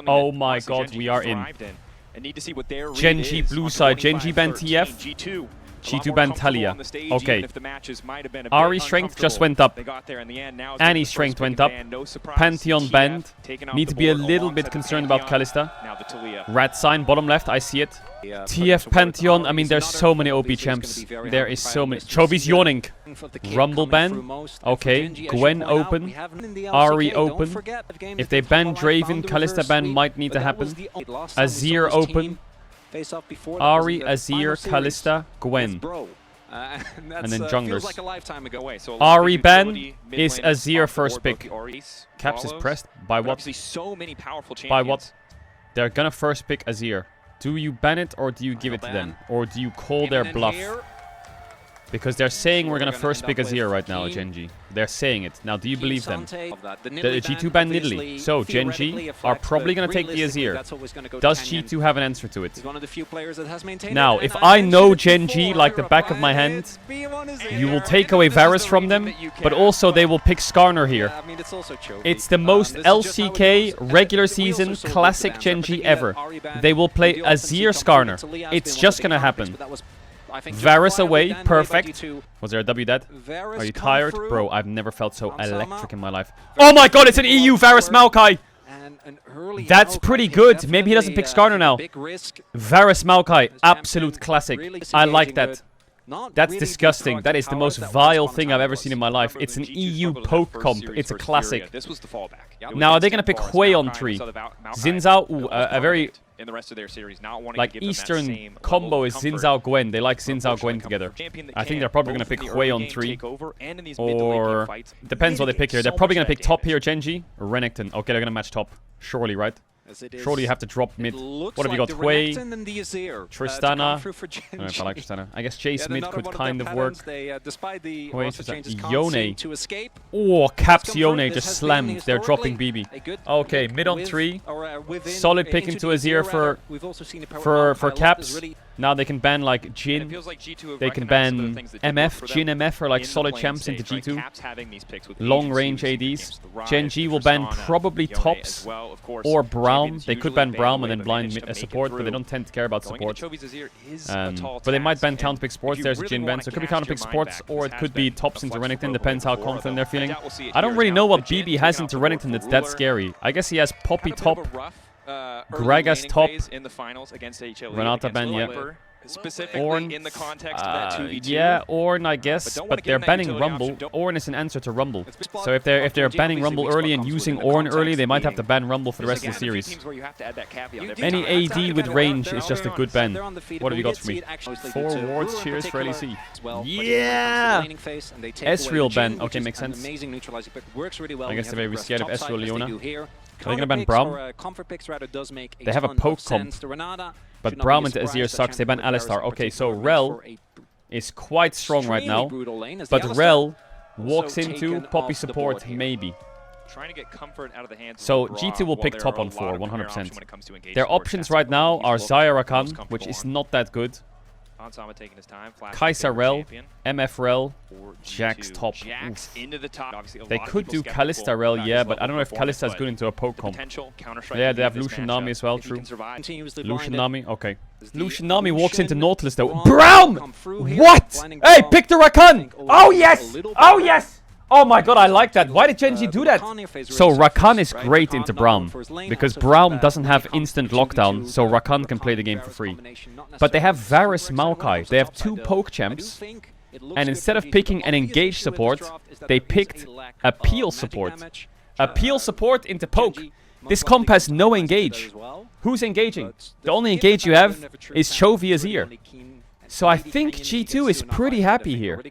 Oh my god, we are in. Genji blue side, Genji ban TF. G2 ban Talia. Okay. Ahri strength just went up. Annie's strength went up. Pantheon banned. Need to be a little bit concerned about Kalista. Rat sign, bottom left, I see it. TF Pantheon, I mean, there's so many OP champs. There is so many. Chovy's yawning. Rumble ban. Okay. Gwen open. Ahri open. If they ban Draven, Kalista ban might need to happen. Azir open. Ahri, Azir, Kalista, Gwen. And then junglers. Ahri ban is Azir first pick. Caps is pressed. By what? By what? They're gonna first pick Azir. Do you ban it or do you give it to them? Or do you call their bluff? Because they're saying we're gonna first pick Azir right now, Genji. They're saying it. Now, do you believe them? The G2 ban Nidalee. So, Genji are probably gonna take the Azir. Does G2 have an answer to it? Now, if I know Genji like the back of my hand, you will take away Varus from them, but also they will pick Skarner here. It's the most LCK regular season classic Genji ever. They will play Azir Skarner. It's just gonna happen. Varus away, perfect. Was there a W dead? Are you tired? Bro, I've never felt so electric in my life. Oh my god, it's an EU Varus Maokai! That's pretty good. Maybe he doesn't pick Skarner now. Varus Maokai, absolute classic. I like that. That's disgusting. That is the most vile thing I've ever seen in my life. It's an EU poke comp. It's a classic. Now, are they going to pick Hui on 3? Xin Zhao, ooh, a very... in the rest of their series, not wanting like Eastern combo is Xin Zhao Gwen. They like Xin Zhao Gwen together. I think they're probably going to pick Hui on 3. Or... depends what they pick here. They're probably going to pick top here, Genji. Or Renekton. Okay, they're going to match top. Surely, right? Surely you have to drop mid. What have you got? Hui, Tristana. I don't know if I like Tristana. I guess Chase mid could kind of work. Hui, Tristana. Yone. Oh, Caps Yone just slammed. They're dropping BB. Okay, mid on 3. Solid pick into Azir for Caps. Now they can ban like Jhin. They can ban MF. Jhin MF are like solid champs into G2. Long range ADs. Genji will ban probably tops or Braum. They could ban Braum and then blind support, but they don't tend to care about support. But they might ban counterpick supports. There's a Jhin ban, so it could be counterpick supports or it could be tops into Renekton. Depends how confident they're feeling. I don't really know what BB has into Renekton that's that scary. I guess he has Poppy top. Gragas top, Renata ban, yeah. Ornn, yeah, Ornn, I guess, but they're banning Rumble. Ornn is an answer to Rumble. So if they're banning Rumble early and using Ornn early, they might have to ban Rumble for the rest of the series. Any AD with range is just a good ban. What have you got for me? 4 wards, cheers for LEC. Yeah! Ezreal ban, okay, makes sense. I guess they're very scared of Ezreal Leona. Are they gonna ban Braum? They have a poke comp. But Braum into Azir sucks. They ban Alistar. Okay, so Rel is quite strong right now. But Rel walks into Poppy support, maybe. So G2 will pick top on 4, 100%. Their options right now are Xayah Rakan, which is not that good. Kai'Sa Rel, MF Rel, Jax top. They could do Kalista Rel, yeah, but I don't know if Kalista is good into a poke comp. Yeah, they have Lucian Nami as well, true. Lucian Nami, okay. Lucian Nami walks into Nautilus though. Braum! What? Hey, pick the Rakan! Oh yes! Oh yes! Oh my god, I like that. Why did Genji do that? So Rakan is great into Braum, because Braum doesn't have instant lockdown, so Rakan can play the game for free. But they have Varus Maokai. They have 2 poke champs, and instead of picking an engage support, they picked a peel support. A peel support into poke. This comp has no engage. Who's engaging? The only engage you have is Chovy Azir. So I think G2 is pretty happy here.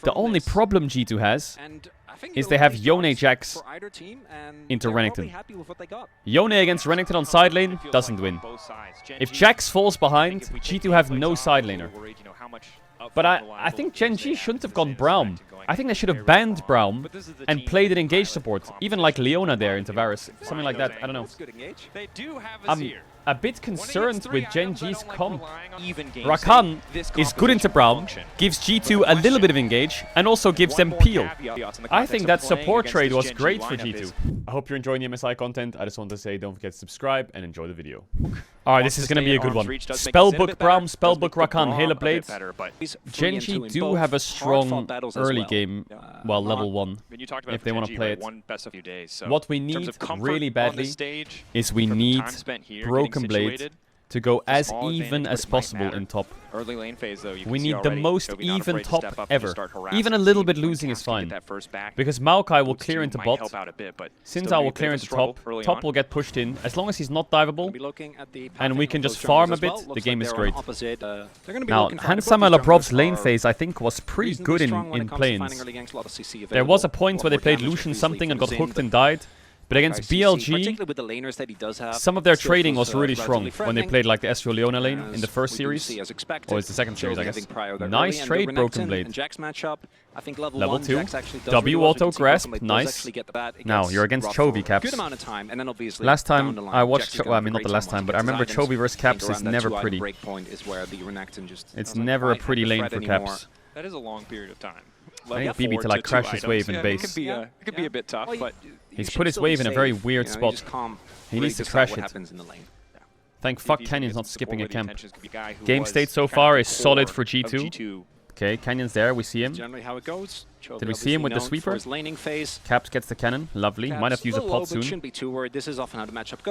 The only problem G2 has is they have Yone Jax into Renekton. Yone against Renekton on side lane doesn't win. If Jax falls behind, G2 have no side laner. But I think Gen G shouldn't have gone Braum. I think they should have banned Braum and played it engage support. Even like Leona there into Varus. Something like that. I don't know. I'm a bit concerned with Gen G's comp. Rakan is good into Braum, gives G2 a little bit of engage, and also gives them peel. I think that support trade was great for G2. I hope you're enjoying the MSI content. I just want to say don't forget to subscribe and enjoy the video. Alright, this is going to be a good one. Spellbook Braum, Spellbook Rakan, Halo Blades. Gen G do have a strong early game, well, level 1, if they want to play it. What we need really badly is we need Broken Blade to go as even as possible in top. We need the most even top ever. Even a little bit losing is fine. Because Maokai will clear into bot, Xin will clear into top, top will get pushed in. As long as he's not diveable, and we can just farm a bit, the game is great. Now, Hansama Labrov's lane phase, I think, was pretty good in play-ins. There was a point where they played Lucian something and got hooked and died. But against BLG, some of their trading was really strong when they played like the Ezreal Leona lane in the first series. Or it's the second series, I guess. Nice trade, Broken Blade. Level 2. W auto grasp, nice. Now, you're against Chovy, Caps. Last time I watched, well, I mean not the last time, but I remember Chovy vs Caps is never pretty. It's never a pretty lane for Caps. That is a long period of time. I need BB to like crash his wave in base. It could be a bit tough, but he's put his wave in a very weird spot. He needs to crash it. Thank fuck Canyon's not skipping a camp. Game state so far is solid for G2. Okay, Canyon's there, we see him. Did we see him with the sweeper? Caps gets the cannon, lovely. Might have to use a pot soon.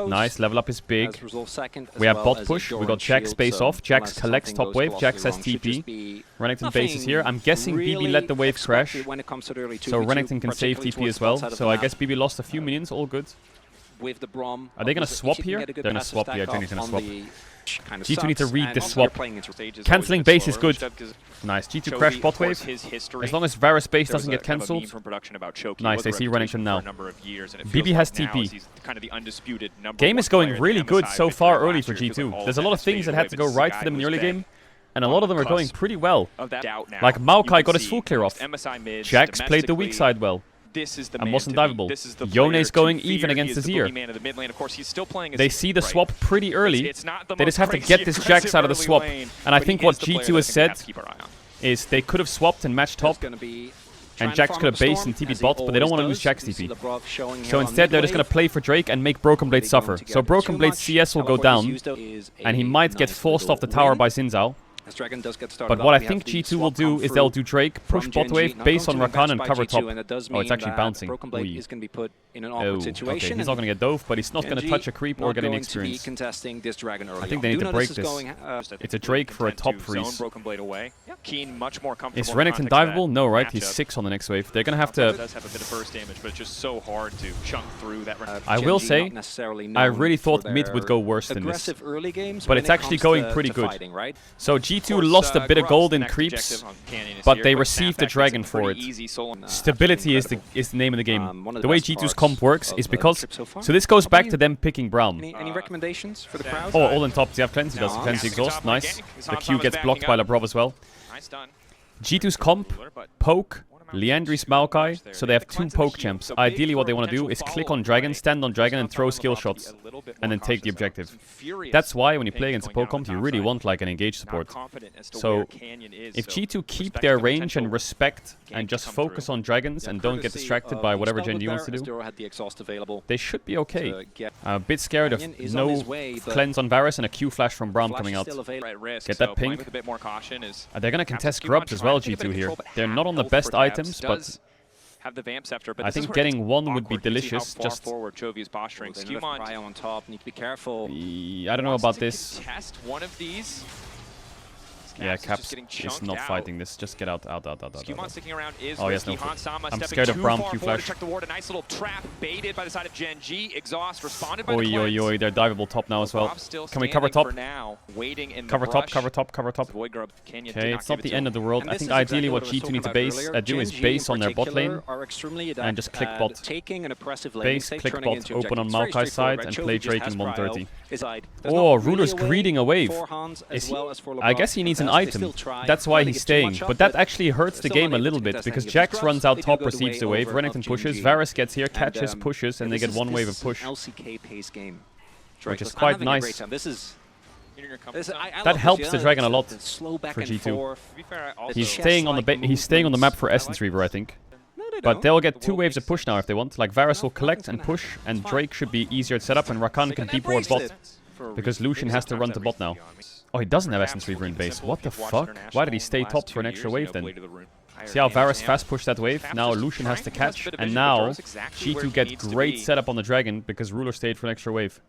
Nice, level up is big. We have bot push, we got Jax base off. Jax collects top wave, Jax has TP. Renekton base is here. I'm guessing BB let the wave crash. So Renekton can save TP as well. So I guess BB lost a few minions, all good. Are they gonna swap here? They're gonna swap, yeah, Jenny's gonna swap. G2 need to read this swap. Cancelling base is good. Nice. G2 crash bot wave. As long as Varus base doesn't get cancelled. Nice, they see Renekton now. BB has TP. Game is going really good so far early for G2. There's a lot of things that had to go right for them in the early game. And a lot of them are going pretty well. Like Maokai got his full clear off. Jax played the weak side well. And wasn't diveable. Yone's going even against Azir. They see the swap pretty early. They just have to get this Jax out of the swap. And I think what G2 has said is they could have swapped and matched top. And Jax could have based and TP'd bot, but they don't want to lose Jax TP. So instead they're just going to play for Drake and make Broken Blade suffer. So Broken Blade's CS will go down. And he might get forced off the tower by Xin. But what I think G2 will do is they'll do Drake, push bot wave, base on Rakan and cover top. Oh, it's actually bouncing. Okay, he's not going to get dove, but he's not going to touch a creep or get any experience. I think they need to break this. It's a Drake for a top freeze. Is Renekton diveable? No, right? He's 6 on the next wave. They're going to have to... I will say, I really thought mid would go worse than this. But it's actually going pretty good. So G2 lost a bit of gold in creeps, but they received the dragon for it. Stability is the name of the game. The way G2's comp works is because... So this goes back to them picking Braum. Any recommendations for the crowd? Oh, all in top. Do you have cleanse? He does. Cleanse exhaust. Nice. The Q gets blocked by Labrov as well. G2's comp, poke, Liandry's Maokai, so they have 2 poke champs. Ideally what they want to do is click on dragon, stand on dragon and throw skill shots. And then take the objective. That's why when you play against a poke comp you really want like an engage support. So if G2 keep their range and respect and just focus on dragons and don't get distracted by whatever Gen G wants to do, they should be okay. I'm a bit scared of no cleanse on Varus and a Q flash from Braum coming out. Get that pink. They're going to contest grubs as well, G2 here. They're not on the best items. But I think getting one would be delicious. Just forward, Jovi's posturing. On top, need to be careful. I don't know about this. Test one of these. Yeah, Caps is not fighting this. Just get out. Sticking around is oh, yes, no. I'm scared of Braum Q flash. Check the ward. A nice little trap baited by the side of Gen G. Exhaust responded by oi, they're diveable top now as well. Can we cover top? Cover top. Okay, it's not the end of the world. I think ideally what G2 need to do is base on their bot lane and just click bot. Base, click bot, open on Maokai's side and play Drake in 130. Oh, Ruler's greeting a wave. I guess he needs an item. That's why he's staying. But that actually hurts the game a little bit, because Jax runs out top, receives the wave, Renekton pushes, Varus gets here, catches, pushes, and they get one wave of push. Which is quite nice. That helps the dragon a lot for G2. He's staying on the map for Essence Reaver, I think. But they'll get 2 waves of push now if they want. Like, Varus will collect and push, and Drake should be easier to set up, and Rakan can deep ward bot. Because Lucian has to run to bot now. Oh, he doesn't have Essence Reaver in base. What the fuck? Why did he stay top for an extra wave then? See how Varus fast pushed that wave? Now Lucian has to catch, and now G2 get great setup on the dragon because Ruler stayed for an extra wave.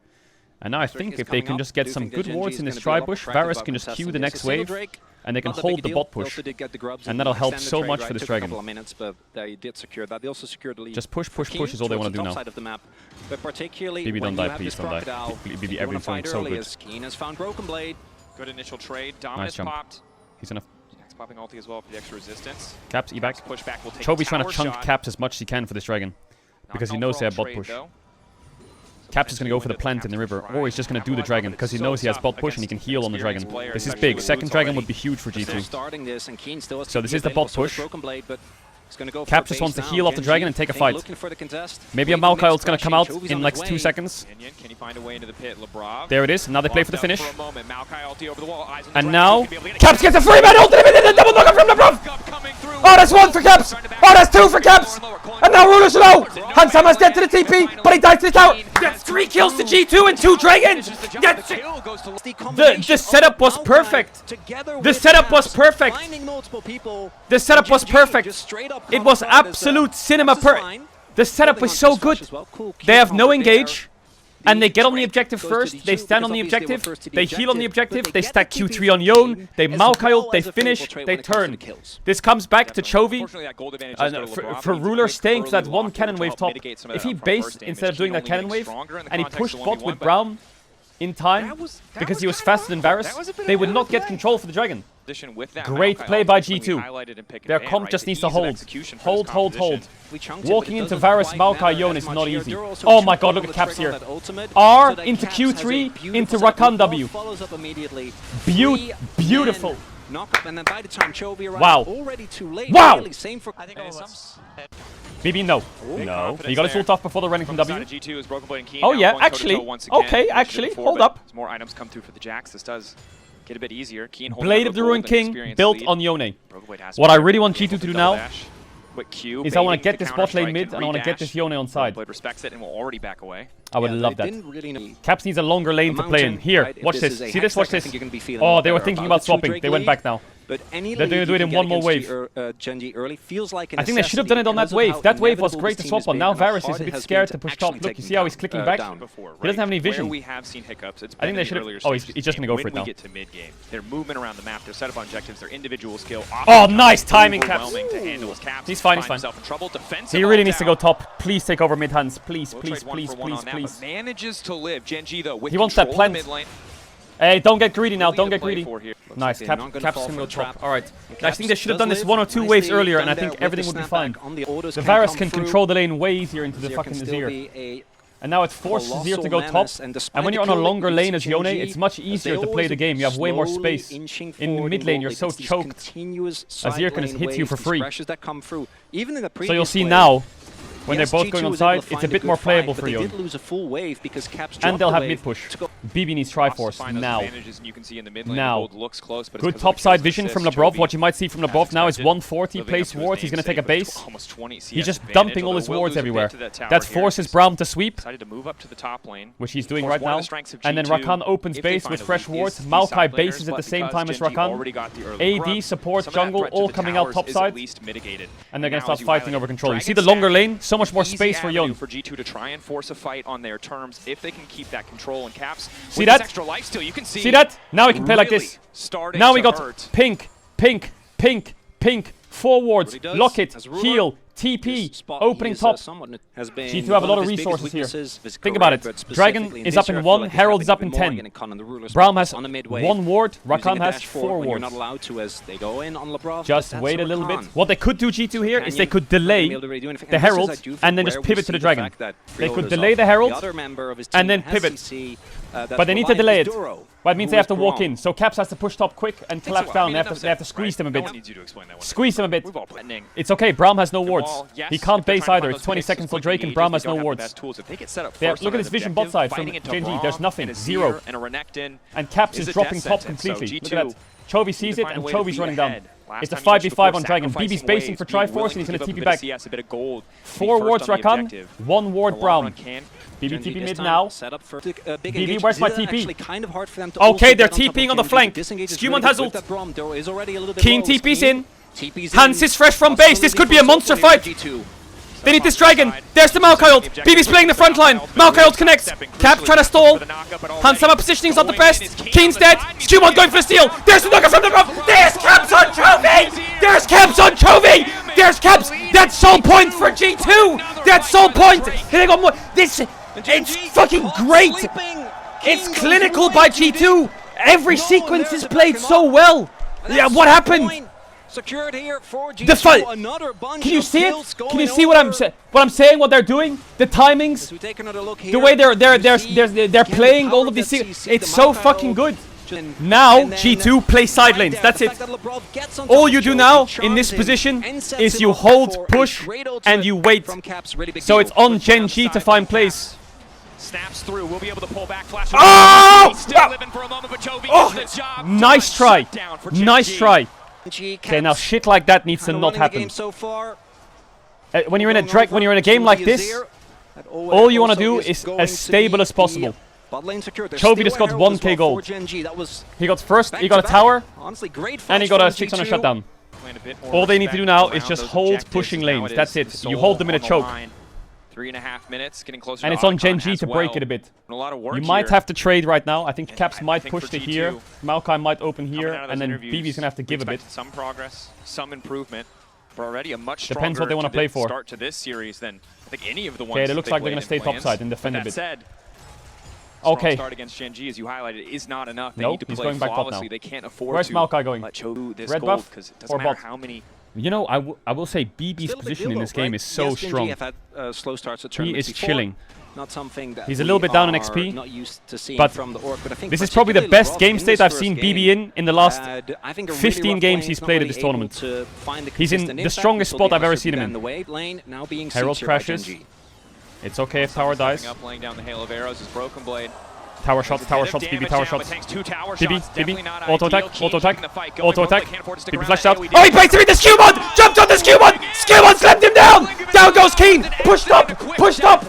And now I think if they can just get some good wards in this tri-bush, Varus can just queue the next wave, and they can hold the bot push. And that'll help so much for this dragon. Just push, push, push is all they want to do now. BB, don't die, please don't die. BB, everything's going so good. Good initial trade. Nice jump. Popped. He's gonna... Popping ulti as well for the extra resistance. Caps, evac. Pushback will take Chobi's trying to chunk Caps as much as he can for this dragon. Because he knows they have bot push. Caps is going to go for the plant in the river, or he's just going to do the dragon, because he knows he has bot push and he can heal on the dragon. This is big. Second dragon would be huge for G2. So this is the bot push. Caps just wants to heal off the dragon and take a fight. Maybe a Maokai ult's going to come out in like 2 seconds. There it is. Now they play for the finish. And now Caps gets a free man ultimate and a double knocker from LeBron. Oh, that's 1 for Caps. Oh, that's 2 for Caps. And now Ruler's low. Hansama's dead to the TP, but he dies to the tower. That's 3 kills to G2 and 2 dragons. The setup was perfect. The setup was perfect. The setup was perfect. It was absolute cinema. The setup was so good. They have no engage. And they get on the objective first, they stand on the objective, they heal on the objective, they stack Q3 on Yone, they Maokai ult, they finish, they turn. This comes back to Chovy. For Ruler staying for that 1 cannon wave top. If he based instead of doing that cannon wave, and he pushed bot with Braum in time, because he was faster than Varus, they would not get control for the dragon. Great play by G2. Their comp just needs to hold. Hold, hold, hold. Walking into Varus, Maokai, Yone is not easy. Oh my god, look at Caps here. R into Q3 into Rakan W. Beautiful. Wow. Wow! BB, no. No. He got his ult off before the running from W. Oh yeah, actually. Okay, actually. Hold up. More items come through for the Jax. This does get a bit easier. Blade of the Ruined King built on Yone. What I really want G2 to do now is I want to get this bot lane mid and I want to get this Yone on side. I would love that. Caps needs a longer lane to play in. Here, watch this. See this? Watch this. Oh, they were thinking about swapping. They went back now. They're going to do it in one more wave. I think they should have done it on that wave. That wave was great to swap on. Now Varus is a bit scared to push top. Look, you see how he's clicking back? He doesn't have any vision. I think they should have... Oh, he's just going to go for it now. Their movement around the map, their setup on objectives, their individual skill. Oh, nice timing, Caps. He's fine, he's fine. He really needs to go top. Please take over mid hands. Please, please, please, please, please. Manages to live. Gen G, though, with he wants that plant. Hey, don't get greedy now. Don't get greedy. Nice. Caps can go top. Alright. I think they should have done this 1 or 2 waves earlier, and I think everything would be fine. The Varus can control the lane way easier into the fucking Azir. And now it forces Azir to go top. And when you're on a longer lane as Yone, it's much easier to play the game. You have way more space. In mid lane, you're so choked. Azir can just hit you for free. So you'll see now, when they're both going on side, it's a bit more playable for Yone. And they'll have mid push. BB needs Triforce now. Now. Good top side vision from Labrov. What you might see from Labrov now is 140 place wards. He's going to take a base. He's just dumping all his wards everywhere. That forces Braum to sweep, which he's doing right now. And then Rakan opens base with fresh wards. Maokai bases at the same time as Rakan. AD, support, jungle, all coming out top side. And they're going to start fighting over control. You see the longer lane? So much more space for Yone. For G2 to try and force a fight on their terms if they can keep that control and Caps. See that? Extra life steal, you can see that? Now we can play like this. Now we got pink, pink, pink, pink, forwards, lock it, heal, TP, opening top. G2 have a lot of resources here. Think about it. Dragon is up in 1, Herald is up in 10. Braum has 1 ward, Rakan has 4 wards. Just wait a little bit. What they could do, G2 here, is they could delay the Herald and then just pivot to the Dragon. They could delay the Herald and then pivot. But they need to delay it. Well, it means they have to walk in. So Caps has to push top quick and collapse down. They have to squeeze them a bit. Squeeze them a bit. It's okay. Braum has no wards. He can't base either. It's 20 seconds till Drake and Braum has no wards. Look at this vision bot side from Genji. There's nothing. Zero. And Caps is dropping top completely. Look at that. Chovy sees it and Chovy's running down. It's a 5v5 on Dragon. BB's basing for Triforce and he's going to TP back. 4 wards Rakan, 1 ward Braum. BB TP mid now. BB, where's my TP? Okay, they're TPing on the flank. Skewmont has ult. Keen TP's in. Hans is fresh from base. This could be a monster fight. They need this dragon. There's the Maokai ult. BB's playing the front line. Maokai ult connects. Caps trying to stall. Hansama positioning's not the best. Keen's dead. Skewmont going for the steal. There's the knocker from the top. There's Caps on Chovy. There's Caps on Chovy. There's Caps. That's soul point for G2. That's soul point. Hitting on more. It's fucking great. It's clinical by G2. Every sequence is played so well. Yeah, what happened? Secured here for G2. The fight. Can you see it? Can you see what I'm saying? What they're doing? The timings. The way they're playing all of these things. It's so fucking good. Now G2 play side lanes. That's it. All you do now in this position is you hold, push, and you wait. So it's on Gen G to find plays. Snaps through. We'll be able to pull back. Flash. Oh! Still living for a moment, but Chovy gets the job. Nice try. Nice try. Okay, now shit like that needs to not happen. When you're in a game like this, all you want to do is as stable as possible. Chovy just got 1k gold. He got first, he got a tower, and he got a 600 shutdown. All they need to do now is just hold pushing lanes. That's it. You hold them in a choke. 3.5 minutes, getting closer. And it's on Gen G to break it a bit. You might have to trade right now. I think Caps might push to here. Maokai might open here, and then BB's gonna have to give a bit. Some progress, some improvement, but already a much stronger depends what they want to play for. Start to this series than I think any of the ones. Okay, it looks like they're gonna stay topside and defend a bit. Okay. Start against Gen G, as you highlighted, is not enough. They need to play flawlessly. They can't afford Where's Maokai going? Red buff or bot? How many? You know, I will say BB's position in this game is so strong. He is chilling. He's a little bit down in XP, but this is probably the best game state I've seen BB in the last 15 games he's played at this tournament. He's in the strongest spot I've ever seen him in. Herald crashes. It's okay if tower dies. Laying down the hail of arrows is Broken Blade. Tower shots, BB tower shots. BB, auto attack, auto attack. BB flashed out. Oh, he bites him in the Skewmont! Jumped on the Skewmont! Skewmont slammed him down! Down goes Keen! Pushed up! Pushed up!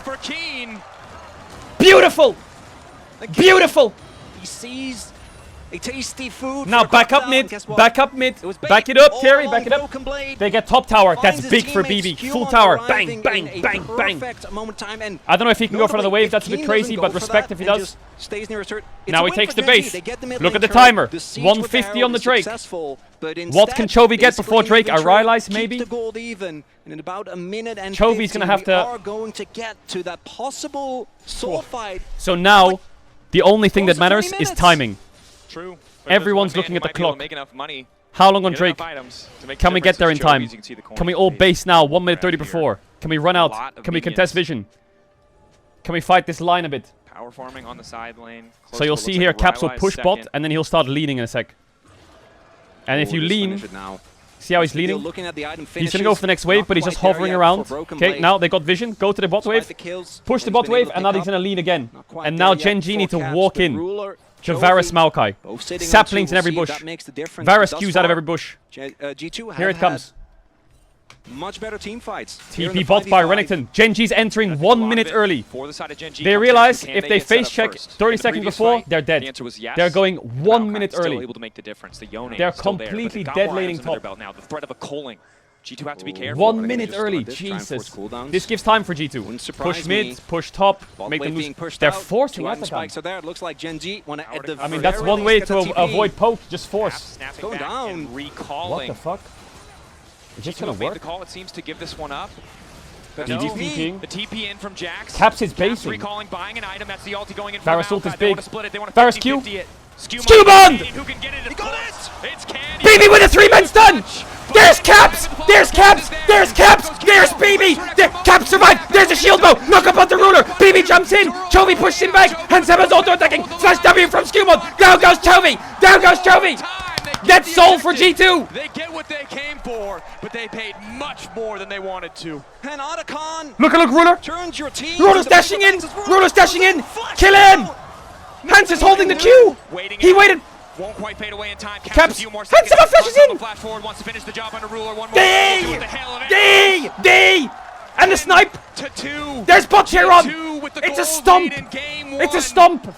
Beautiful! Beautiful! He sees a tasty food. Now back up mid, back up mid, back it up, Terry, back it up. They get top tower, that's big for BB. Full tower, bang, bang, bang, bang. I don't know if he can go for another wave, that's a bit crazy, but respect if he does. Now he takes the base. Look at the timer, 150 on the Drake. What can Chovy get before Drake? A Rylise maybe? Chovy's gonna have to... So now, the only thing that matters is timing. True. Everyone's looking at the clock. How long on Drake? Can we get there in time? Can we all base now? 1 minute 30 before. Can we run out? Can we contest vision? Can we fight this line a bit? Power farming on the side lane. So you'll see here, Caps will push bot, and then he'll start leaning in a sec. And if you lean, see how he's leaning? He's gonna go for the next wave, but he's just hovering around. Okay, now they got vision. Go to the bot wave. Push the bot wave, and now he's gonna lean again. And now Gen G need to walk in. To Varus Maokai. Saplings in every bush. Varus Qs out of every bush. Here it comes. Much better team fights. TP bot by Renekton. Gen G's entering 1 minute early. They realize if they face check 30 seconds before, they're dead. They're going 1 minute early. They're completely dead laning top. The threat of a culling. G2 have to be careful. 1 minute early, Jesus. This gives time for G2. Push mid, push top, make them lose. They're forcing out the I mean, that's one way to avoid poke, just force. Going down. What the fuck? Is this gonna work? The call, it seems to give this one up. But no, the TP in from Jax. Caps is basing. Recalling, buying an item. That's the ulti going in. Varus ult is big. Varus Q. Skewmont! Who can get it? He got it! It's BB with a 3-man stun! There's Caps! There's Caps! There's Caps! There's BB! Caps survived! There's a shield bow! Knock up on the ruler! BB jumps in! Chovy pushes him back! Hansama's auto attacking! Skumon. Down goes Chovy. Down goes Chovy. That's soul for G2. They get what they came for, but they paid much more than they wanted to. And Otacon Look, Ruler. turns your team. Ruler's dashing in. Ruler's dashing in. Kill him. Hans is holding the Q. He waited. Won't quite fade away in time. Caps. A few more Hans seconds. flashes in. Flash forward, wants to finish the job under Ruler. One more. D. And the snipe. To 2. There's bots here on. It's a stomp. It's It's a stomp.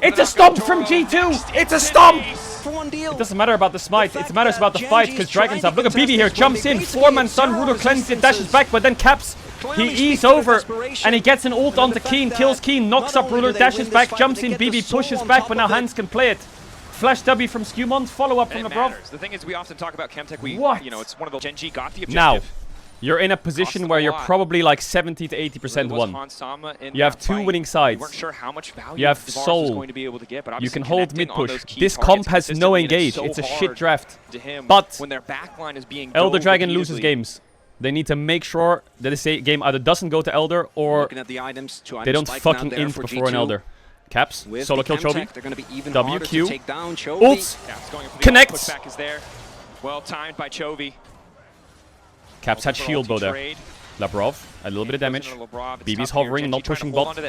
It's a stomp from G2. It's a stomp. For one deal. It doesn't matter about the smite. It matters about the fight because Dragon's up. Look at BB here. Jumps in. 4-man stun. Ruler cleanses it. Dashes back. But then Caps. He ease over. And he gets an ult onto Keen. Kills Keen. Knocks up Ruler. Dashes back. Jumps in. BB pushes back. But now Hans can play it. Flash W from Skumon. Follow up from the Brov. The thing is, we often talk about Chemtech. What? You know, it's one of the Gen G got the objective. Now, you're in a position where you're probably like 70 to 80% won. You have 2 winning sides. You have Soul. You can hold mid push. This comp has no engage. It's a shit draft. But Elder Dragon loses games. They need to make sure that this game either doesn't go to Elder or they don't fucking int before an Elder. Caps, solo kill Chovy. WQ. Ult. Connects. Well timed by Chovy. Caps had shield bow there. Labrov, a little bit of damage. BB's hovering, not pushing bot. If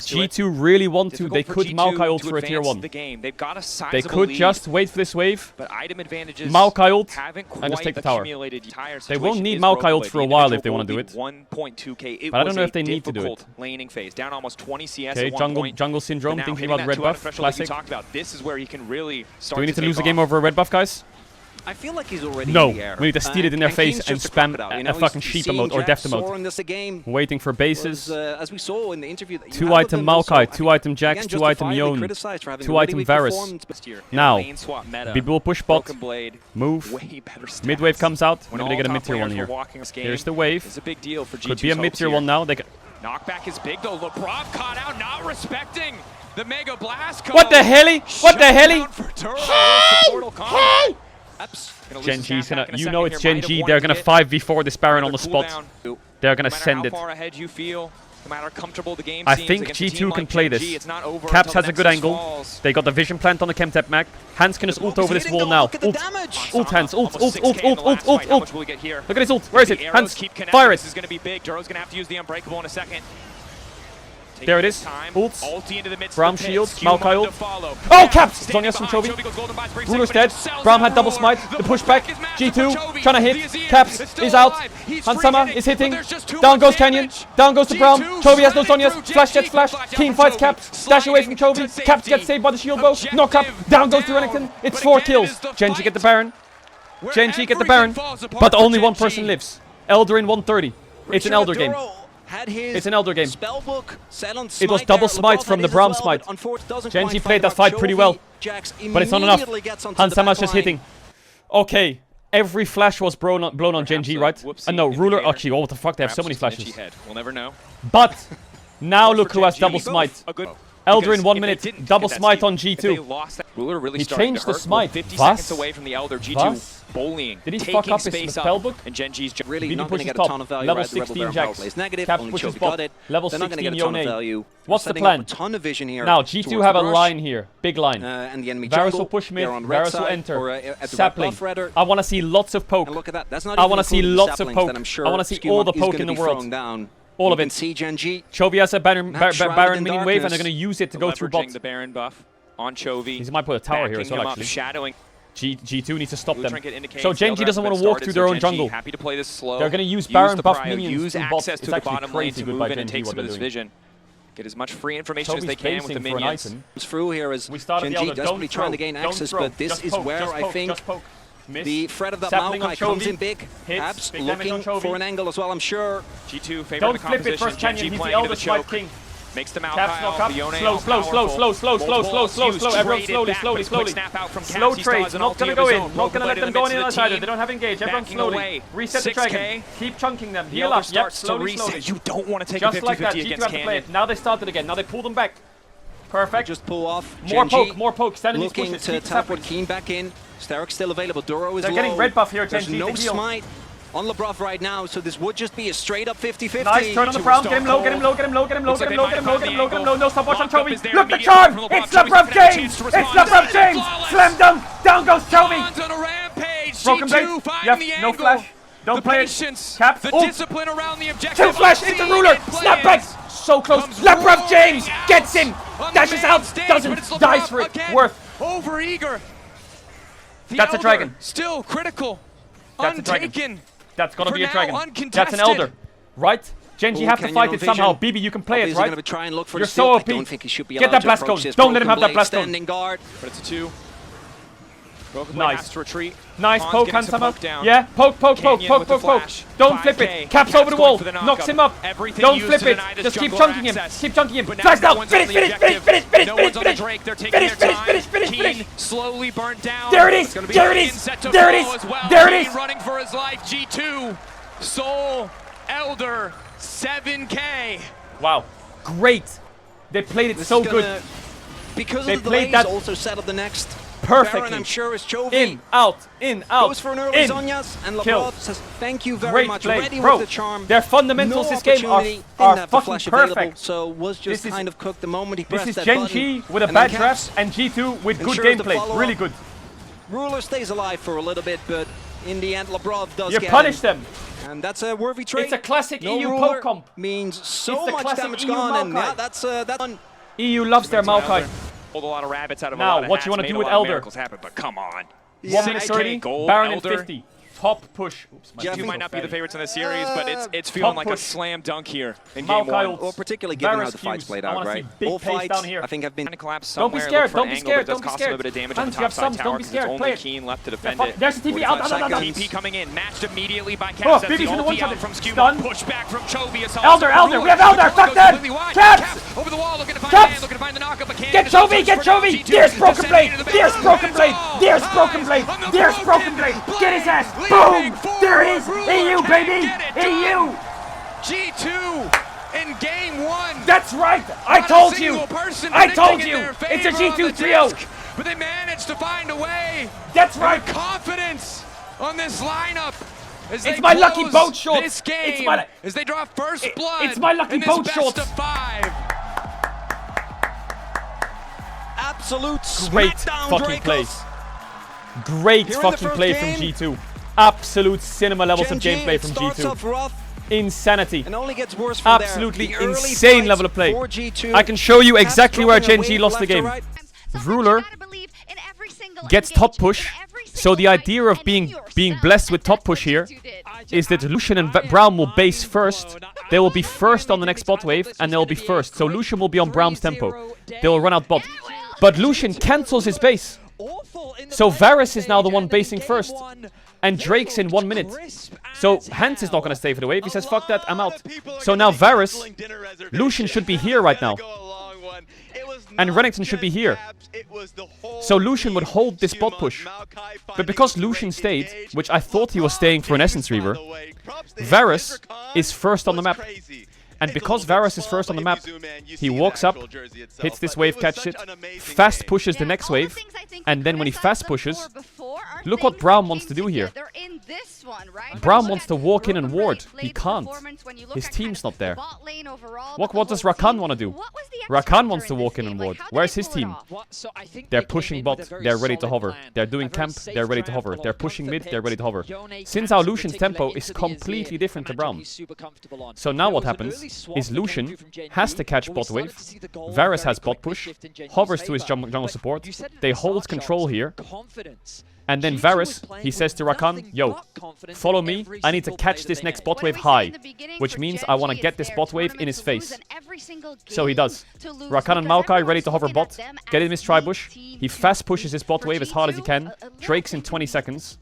G2 really want to, they could Maokai ult for a tier 1. They could just wait for this wave, Maokai ult, and just take the tower. They won't need Maokai ult for a while if they want to do it. But I don't know if they need to do it. Okay, jungle syndrome, thinking about red buff, classic. Do we need to lose the game over a red buff, guys? I feel like he's already no, in the air. we need to steal it in their face and spam a fucking sheep emote or death emote. Waiting for bases. As we saw in the interview, 2-item Maokai, 2-item Jax, 2-item Yon, 2-item Varus. Now, BB will push bot, move, mid-wave comes out, maybe they get a mid-tier 1 here. Here's the wave, could be a mid-tier 1 now. Knockback is big though, Labrov caught out, not respecting the Mega Blast. What the helly? What the helly? Hey! Gen G's gonna, you know it's Gen G, they're gonna 5v4 this Baron on the spot. They're gonna send it. I think G2 can play this. Caps has a good angle. They got the vision plant on the Chemtech Mac. Hans can just ult over this wall now. Ult Hans, ult. Look at his ult, where is it? Hans, fire it. There it is. Ults. Braum shield. Maokai ult. Oh, Caps! Zhonya's from Chovy. Ruler's dead. Braum had double smite. The pushback. G2 trying to hit. Caps is out. Hansama is hitting. Down goes Canyon. Down goes to Braum. Chovy has no Zhonya's. Flash gets flash. Keen fights Caps. Dash away from Chovy. Caps gets saved by the shield bow. Knock up. Down goes to Renekton. It's 4 kills. Gen G get the Baron. Gen G get the Baron. But only 1 person lives. Elder in 130. It's an Elder game. It's an Elder game. It was double smite from the Braum smite. Gen G played that fight pretty well, but it's not enough. Hansama's just hitting. Okay, every flash was blown on Gen G, right? No, Ruler. Actually, oh, what the fuck? They have so many flashes. But now look who has double smite. Elder in 1 minute, double smite on G2. He changed the smite. Was? Did he fuck up his spellbook? BB pushes top. Level 16 Jax. Caps pushes bot. Level 16 Yone. What's the plan? Now G2 have a line here. Big line. Varus will push mid. Varus will enter. Sapling. I want to see lots of poke. I want to see lots of poke. I want to see all the poke in the world. All of it. Chovy has a Baron minion wave and they're going to use it to go through bot. The Baron buff on Chovy. He might put a tower here as well, actually. G2 needs to stop them. So Gen G doesn't want to walk through their own jungle. They're going to use Baron buff minions in bot. It's actually crazy good by Gen G what they're doing. Get as much free information as they can with the minions. Through here as Gen G desperately trying to gain access, but this is where I think the threat of that Maokai comes in big. Abs looking for an angle as well, I'm sure. G2 favor don't flip it first, Canyon. He's the Elder Smite King. Makes the Maokai off. Slow. Everyone slowly. Slow trades. Not gonna go in. Not gonna let them go in either. They don't have engage. Everyone slowly. Reset the dragon. Keep chunking them. Heal up. Yep. Slowly. You don't want to take just a 50-50 like that. against G2 have to play it. Now they started again. Now they pull them back. Perfect. Just pull off. More poke. Stand in these pushes. Looking to teleport Keen back in. Sterrick's still available. Doro is They're getting red buff here. There's no smite on Labrov right now, so this would just be a straight up 50-50. Nice turn on the Brown. Get him low, get him low, get him low, get him low, get him low, get him low, get him low, get him low. No stopwatch on Chovy. Look the charm! It's Labrov James! It's Labrov James! Slam dunk! Down goes Chovy! Broken blade. Yep, no flash. Don't play it. Cap. The discipline around the objective. Two flash into ruler. Snap back. So close. Labrov James gets him. Dashes out. Doesn't. Dies for it. Worth. Over eager. That's a dragon. Still critical. That's a dragon. That's gonna be a dragon. Uncontested. That's an elder. Right? Genji have to fight it somehow. BB, you can play it, right? Try and look for You're so OP. Get that blast cone. Don't let him have that blast cone. But it's a 2. Nice. Retreat. Nice poke, Hansama. Down. Yeah, poke. Don't flip it. Caps over the wall. Knocks him up. Don't flip it. Just keep chunking him. Keep chunking him. Flash down. Finish. Slowly burnt down. There it is. There it is. There it is. There it is. Running for his life. G2. Soul. Elder. 7K. Wow. Great. They played it so good. Because of the delays, also settled the next. Perfectly. Baron, I'm sure, is Chovy. In, out. Goes for an early Zonias, and Labrov says thank you very much. Play. Ready Bro, with the charm. Their fundamentals this game are fucking perfect. So was just kind of cooked the moment he pressed that button. button. This is Gen G with a bad draft and G2 with good gameplay. Really good. Ruler stays alive for a little bit, but in the end, Labrov does get punish them. And that's a worthy trade. It's a classic no EU ruler poke comp. Means so much damage EU gone, Maokai. and that's that. EU loves their Maokai. Pulled a lot of rabbits out of now, a lot of what hats, you want to do made with a lot of Elder? miracles happen, but come on. 1 minute 30, gold, Baron Elder. in 50. Top push. Oops, G2 might not be the favorites in the series, but it's feeling like a slam dunk here in game Maokai 1. Well, particularly given how the fights played out, right? All fights down here. I think have been collapse don't be somewhere. scared. Don't be scared. Don't be cost him a bit of damage on the top side tower because it's only Keen left to defend it. There's a TP out. TP coming in, matched immediately by Caps. Oh, BB's in the one shot. From Scuba. Stun. Push back from Chovy. Elder. We have Elder. Fuck that. Caps. Over the wall, looking to find Caps. man, looking to find the knockup. Get Chovy. There's broken blade. There's broken blade. Get his ass. Boom. There it is. EU, baby. EU. G2 in game 1. That's right. I told you. It's a G2 trio. But they managed to find a way. That's right. Confidence on this lineup. It's my lucky boat shot. This game as they draw first blood. It's my lucky boat shot. Best of 5. Absolute great fucking play. Great fucking play from G2. Absolute cinema levels of gameplay from G2. Insanity. And only gets worse from absolutely insane level of play. I can show you exactly where Gen G lost the game. Ruler gets top push. So the idea of being blessed with top push here is that Lucian and Braum will base first. They will be first on the next bot wave, and they will be first. So Lucian will be on Braum's tempo. They will run out bot. But Lucian cancels his base. So Varus is now the one basing first. And Drake's in 1 minute. So Hans is not going to stay for the wave. He says, fuck that, I'm out. So now Varus, Lucian should be here right now. And Renekton should be here. So Lucian would hold this bot push. But because Lucian stayed, which I thought he was staying for an Essence Reaver, Varus is first on the map. And because Varus is first on the map, he walks up, hits this wave, catches it, fast pushes the next wave, and then when he fast pushes, look what Braum wants to do here. Braum wants to walk in and ward. He can't. His team's not there. What does Rakan want to do? Rakan wants to walk in and ward. Where's his team? They're pushing bot. They're ready to hover. They're doing camp. They're ready to hover. They're pushing mid. They're ready to hover. Since our Lucian's tempo is completely different to Braum. So now what happens is Lucian has to catch bot wave. Varus has bot push. Hovers to his jungle support. They hold control here. And then Varus, he says to Rakan, yo, follow me, I need to catch this next bot wave high. Which means I want to get this bot wave in his face. So he does. Rakan and Maokai ready to hover bot. Get in his tri-bush. He fast pushes his bot wave as hard as he can. Drake's in 20 seconds.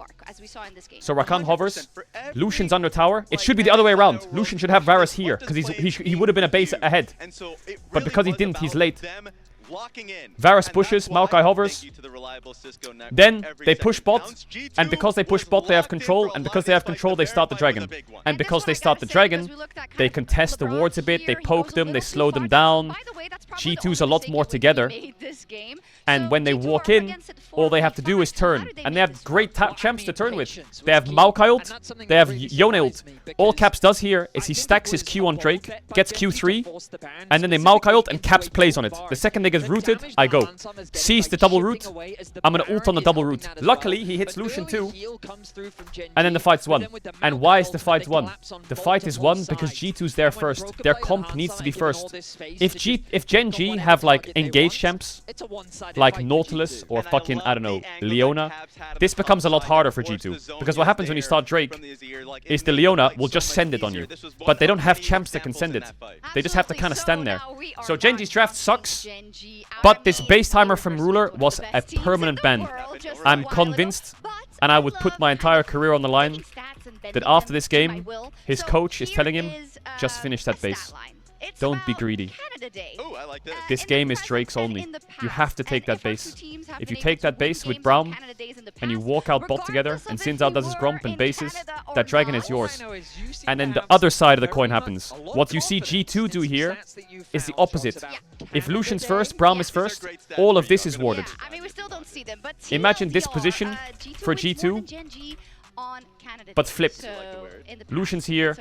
So Rakan hovers. Lucian's under tower. It should be the other way around. Lucian should have Varus here, because he would have been a base ahead. But because he didn't, he's late. Varus pushes, Maokai hovers. Then they push bot, and because they push bot they have control, and because they have control they start the dragon. And because they start the dragon, they contest the wards a bit, they poke them, they slow them down. G2's a lot more together. And when they walk in, all they have to do is turn. And they have great champs to turn with. They have Maokai ult, they have Yone ult. All Caps does here is he stacks his Q on Drake, gets Q3, and then they Maokai ult and Caps plays on it. The second they get rooted, I go. Sees the double root, I'm gonna ult on the double root. Luckily, he hits Lucian too, and then the fight's won. And why is the fight won? The fight is won because G2's there first. Their comp needs to be first. If Gen G have like engaged champs, like Nautilus or fucking, I don't know, Leona, this becomes a lot harder for G2. Because what happens when you start Drake is the Leona will just send it on you. But they don't have champs that can send it. They just have to kind of stand there. So Gen G's draft sucks, but this base timer from Ruler was a permanent ban. I'm convinced, and I would put my entire career on the line, that after this game, his coach is telling him, just finish that base. Don't be greedy. This game is Drake's only. You have to take that base. If you take that base with Braum, and you walk out bot together, and Sinzao does his grump and bases, that dragon is yours. And then the other side of the coin happens. What you see G2 do here is the opposite. If Lucian's first, Braum is first, all of this is warded. Imagine this position for G2, but flipped. Lucian's here,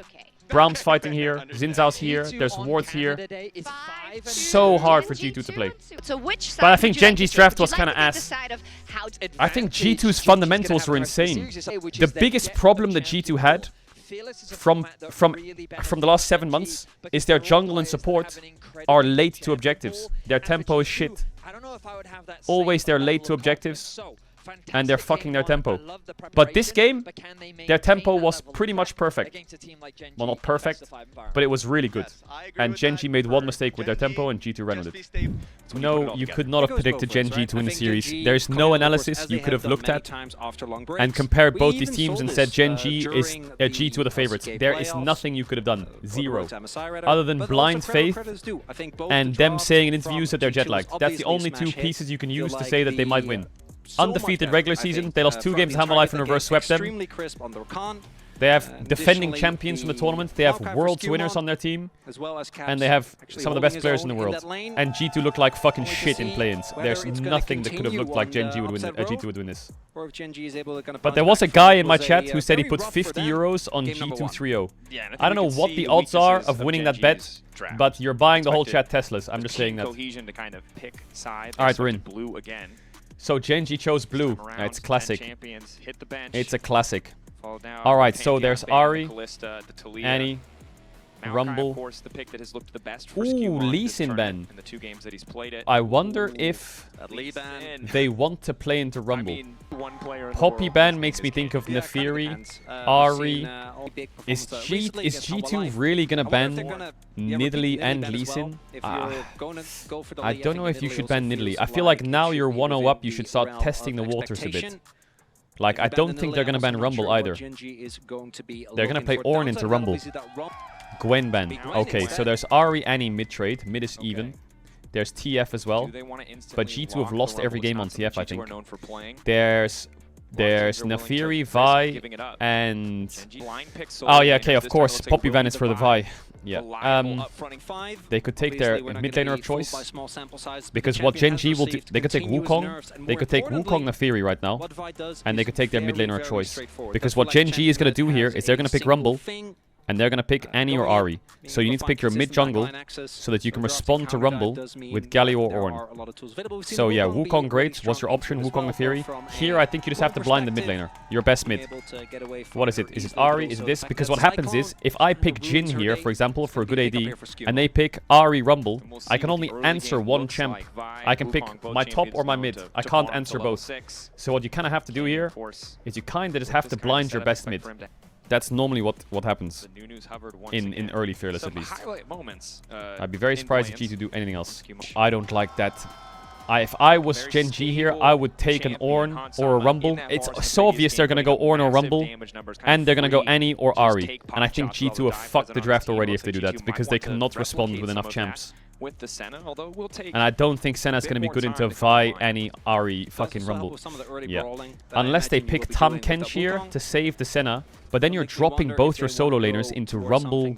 Braum's fighting here, Sinzao's here, there's wards here. So hard for G2 to play. But I think Gen G's draft was kind of ass. I think G2's fundamentals were insane. The biggest problem that G2 had from the last 7 months is their jungle and support are late to objectives. Their tempo is shit. Always they're late to objectives. And they're fucking their tempo. But this game, their tempo was pretty much perfect. Well, not perfect, but it was really good. And Gen G made one mistake with their tempo, and G2 ran with it. No, you could not have predicted Gen G to win the series. There's no analysis you could have looked at and compared both these teams and said Gen G is G2 are the favorites. There is nothing you could have done. Zero. Other than blind faith and them saying in interviews that they're jet lagged. That's the only two pieces you can use to say that they might win. Undefeated regular season, they lost 2 games to Hammer Life and reverse swept them. They have defending champions from the tournament, they have Worlds winners on their team, and they have some of the best players in the world. And G2 look like fucking shit in play-ins. There's nothing that could have looked like Gen G would win, G2 would win this. But there was a guy in my chat who said he put 50 euros on G2 3-0. I don't know what the odds are of winning that bet, but you're buying the whole chat Teslas. I'm just saying that. Alright, we're in. So Gen G chose blue. It's classic. It's a classic. Alright, so there's Ahri, Annie, Rumble. Ooh, Lee Sin ban. I wonder if they want to play into Rumble. Poppy ban makes me think of Nefiri, Ahri. Is G2 really gonna ban Nidalee and Lee Sin? I don't know if you should ban Nidalee. I feel like now you're 1-0 up, you should start testing the waters a bit. Like, I don't think they're gonna ban Rumble either. They're gonna play Ornn into Rumble. Gwen ban. Okay, so there's Ahri, Annie mid-trade. Mid is even. There's TF as well. But G2 have lost every game on TF, I think. There's Nefiri, Vi, and... Oh yeah, okay, of course. Poppy ban is for the Vi. Yeah. They could take their mid laner of choice. Because what Gen G will do... They could take Wukong. They could take Wukong Nefiri right now. And they could take their mid laner of choice. Because what Gen G is going to do here is they're going to pick Rumble. And they're going to pick Annie or Ahri. So you need to pick your mid-jungle so that you can respond to Rumble with Galio or Ornn. So yeah, Wukong great. What's your option? Wukong Nefiri. Here I think you just have to blind the mid laner. Your best mid. What is it? Is it Ahri? Is it this? Because what happens is, if I pick Jhin here, for example, for a good AD, and they pick Ahri Rumble, I can only answer one champ. I can pick my top or my mid. I can't answer both. So what you kind of have to do here is you kind of just have to blind your best mid. That's normally what happens in early Fearless, at least. I'd be very surprised if G2 do anything else. I don't like that. If I was Gen G here, I would take an Ornn or a Rumble. It's so obvious they're going to go Ornn or Rumble, and they're going to go Annie or Ahri. And I think G2 have fucked the draft already if they do that, because they cannot respond with enough champs. And I don't think Senna's going to be good into Vi, Annie, Ahri, fucking Rumble. Yeah. Unless they pick Tam Kench here to save the Senna, but then you're dropping both your solo laners into Rumble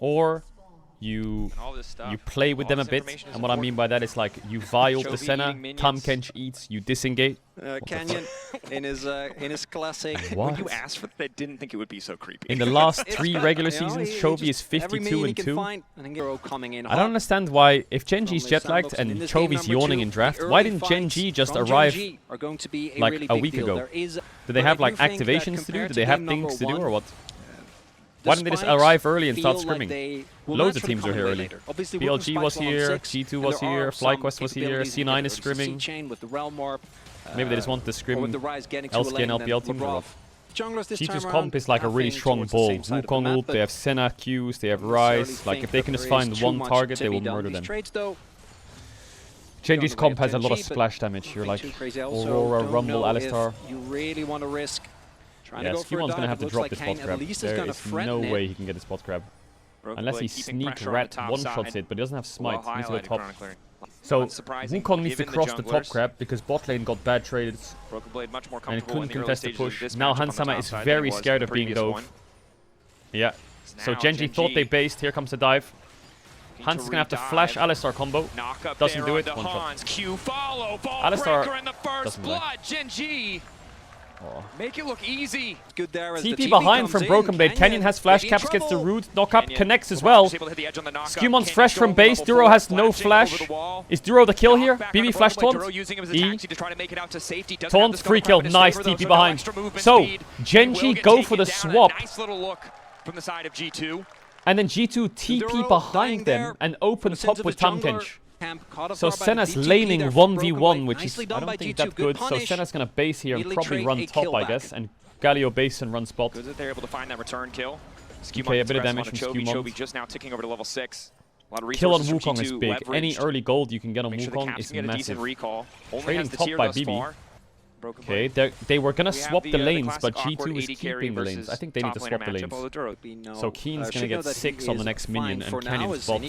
or you play with them a bit. And what I mean by that is like you vial the Senna, Tam Kench eats, you disengage. Canyon in his classic. What? When you asked for that, I didn't think it would be so creepy. In the last 3 regular seasons, Chovy is 52-2. I don't understand why, if Genji's jet-lagged and Chovy's yawning in draft, why didn't Genji just arrive like a week ago? Did they have like activations to do? Did they have things to do or what? Why didn't they just arrive early and start scrimming? Loads of teams are here early. BLG was here, G2 was here, FlyQuest was here, C9 is scrimming. Maybe they just want to scrim LCK and LPL teams or what? G2's comp is like a really strong ball. Wukong ult, they have Senna Qs, they have Ryze. Like if they can just find one target, they will murder them. Genji's comp has a lot of splash damage. You're like Aurora, Rumble, Alistar. You really want to risk trying to go for Scumon's gonna have to drop his spot grab. There is no way he can get his spot grab. Unless he sneak rat one-shots it, but he doesn't have smite. He needs to go top. So Wukong needs to cross the top grab because bot lane got bad trades and couldn't contest the push. Now Hansama is very scared of being dove. Yeah. So Genji thought they based. Here comes the dive. Hans is gonna have to flash Alistar combo. Doesn't do it. One shot. Alistar doesn't really. Oh. Make it look easy. Good there as TP behind from Broken Blade. Canyon has flash. Caps gets the root. Knock up connects as well. Scumon's fresh from base. Duro has no flash. Is Duro the kill here? BB flash taunt. E. Taunt free kill. Nice TP behind. So Genji go for the swap. Nice little look from the side of G2. And then G2 TP behind them and open top with Tamkench. So Senna's laning 1v1, which is, I don't think that good. So Senna's gonna base here and probably run top, I guess. And Galio base and run spot. Good that they're able to find that return kill. Okay, a bit of damage from Scumon. Just now ticking over to level 6. Kill on Wukong is big. Any early gold you can get on Wukong is massive. Trading top by BB. Okay, they were gonna swap the lanes, but G2 is keeping the lanes. I think they need to swap the lanes. So Keen's gonna get 6 on the next minion, and Canyon's bot.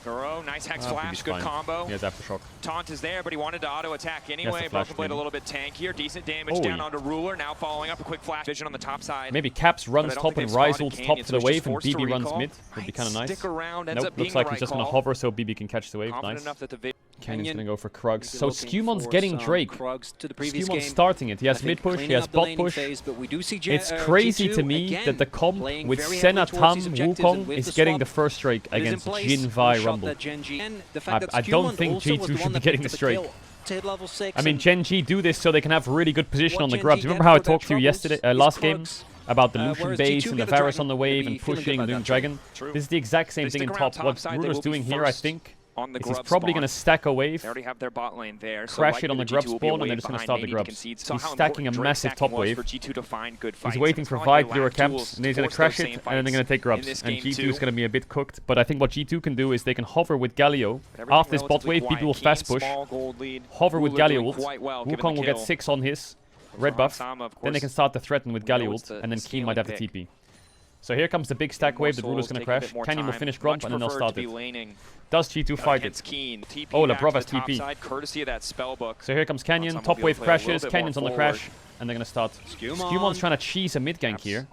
Duro, nice hex flash, good combo. He has Aftershock. Taunt is there, but he wanted to auto attack anyway. Broken Blade a little bit tankier, decent damage down onto Ruler. Now following up a quick flash vision on the top side. Maybe Caps runs top and Ryze ults top to the wave, and BB runs mid. Would be kind of nice. Nope, looks like he's just gonna hover so BB can catch the wave. Nice. Canyon's gonna go for Krugs. So Scumon's getting Drake. Scumon's starting it. He has mid push, he has bot push. It's crazy to me that the comp with Senna, Tam, Wukong is getting the first Drake against Jin, Vi, Rumble. I don't think G2 should be getting this Drake. I mean, Gen G do this so they can have really good position on the grubs. Remember how I talked to you yesterday, last game? About the Lucian base and the Varus on the wave and pushing and doing Dragon. This is the exact same thing in top. What Ruler's doing here, I think, is he's probably going to stack a wave, crash it on the grub spawn, and they're just going to start the grubs. He's stacking a massive top wave. He's waiting for Vi to do her camps, and then he's going to crash it, and then they're going to take grubs. And G2 is going to be a bit cooked, but I think what G2 can do is they can hover with Galio. After this bot wave, people will fast push. Hover with Galio ult. Wukong will get 6 on his red buff. Then they can start to threaten with Galio ult, and then Keen might have the TP. So here comes the big stack wave that Ruler's gonna crash. Canyon will finish Grump and then they'll start it. Does G2 fight it? Oh, Labrov has TP. So here comes Canyon, top wave crashes, Canyon's on the crash, and they're gonna start. Scumon's trying to cheese a mid gank here.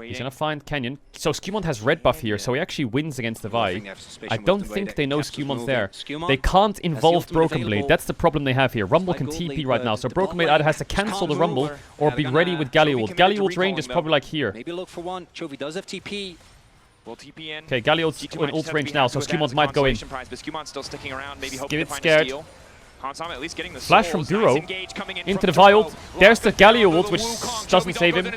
He's gonna find Canyon. So Scumon has red buff here, so he actually wins against the Vi. I don't think they know Scumon's there. They can't involve Broken Blade. That's the problem they have here. Rumble can TP right now, so Broken Blade either has to cancel the Rumble or be ready with Galio ult. Galio ult's range is probably like here. Maybe look for one. Chovy does have TP. Okay, Galio ult's in ult range now, so Scumon might go in. Give it scared. Flash from Duro into the Vi ult. There's the Galio ult, which doesn't save him.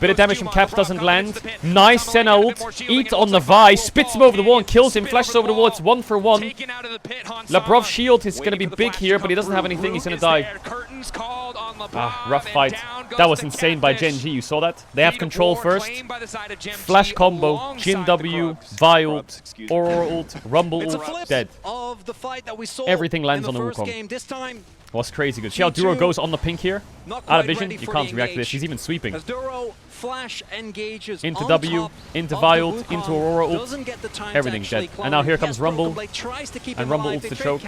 Bit of damage from Caps doesn't land. Nice Senna ult. Eat on the Vi. Spits him over the wall and kills him. Flashes over the wall. It's 1 for 1. Labrov's shield is going to be big here, but he doesn't have anything. He's going to die. Rough fight. That was insane by Gen G. You saw that? They have control first. Flash combo. Jin W. Vi ult. Aurora ult. Rumble ult. Dead. Everything lands on the Wukong. Was crazy good. See how Duro goes on the pink here? Out of vision. You can't react to this. He's even sweeping. Into W, into Vi ult, into Aurora ult. Everything's dead. And now here comes Rumble. And Rumble ults the choke.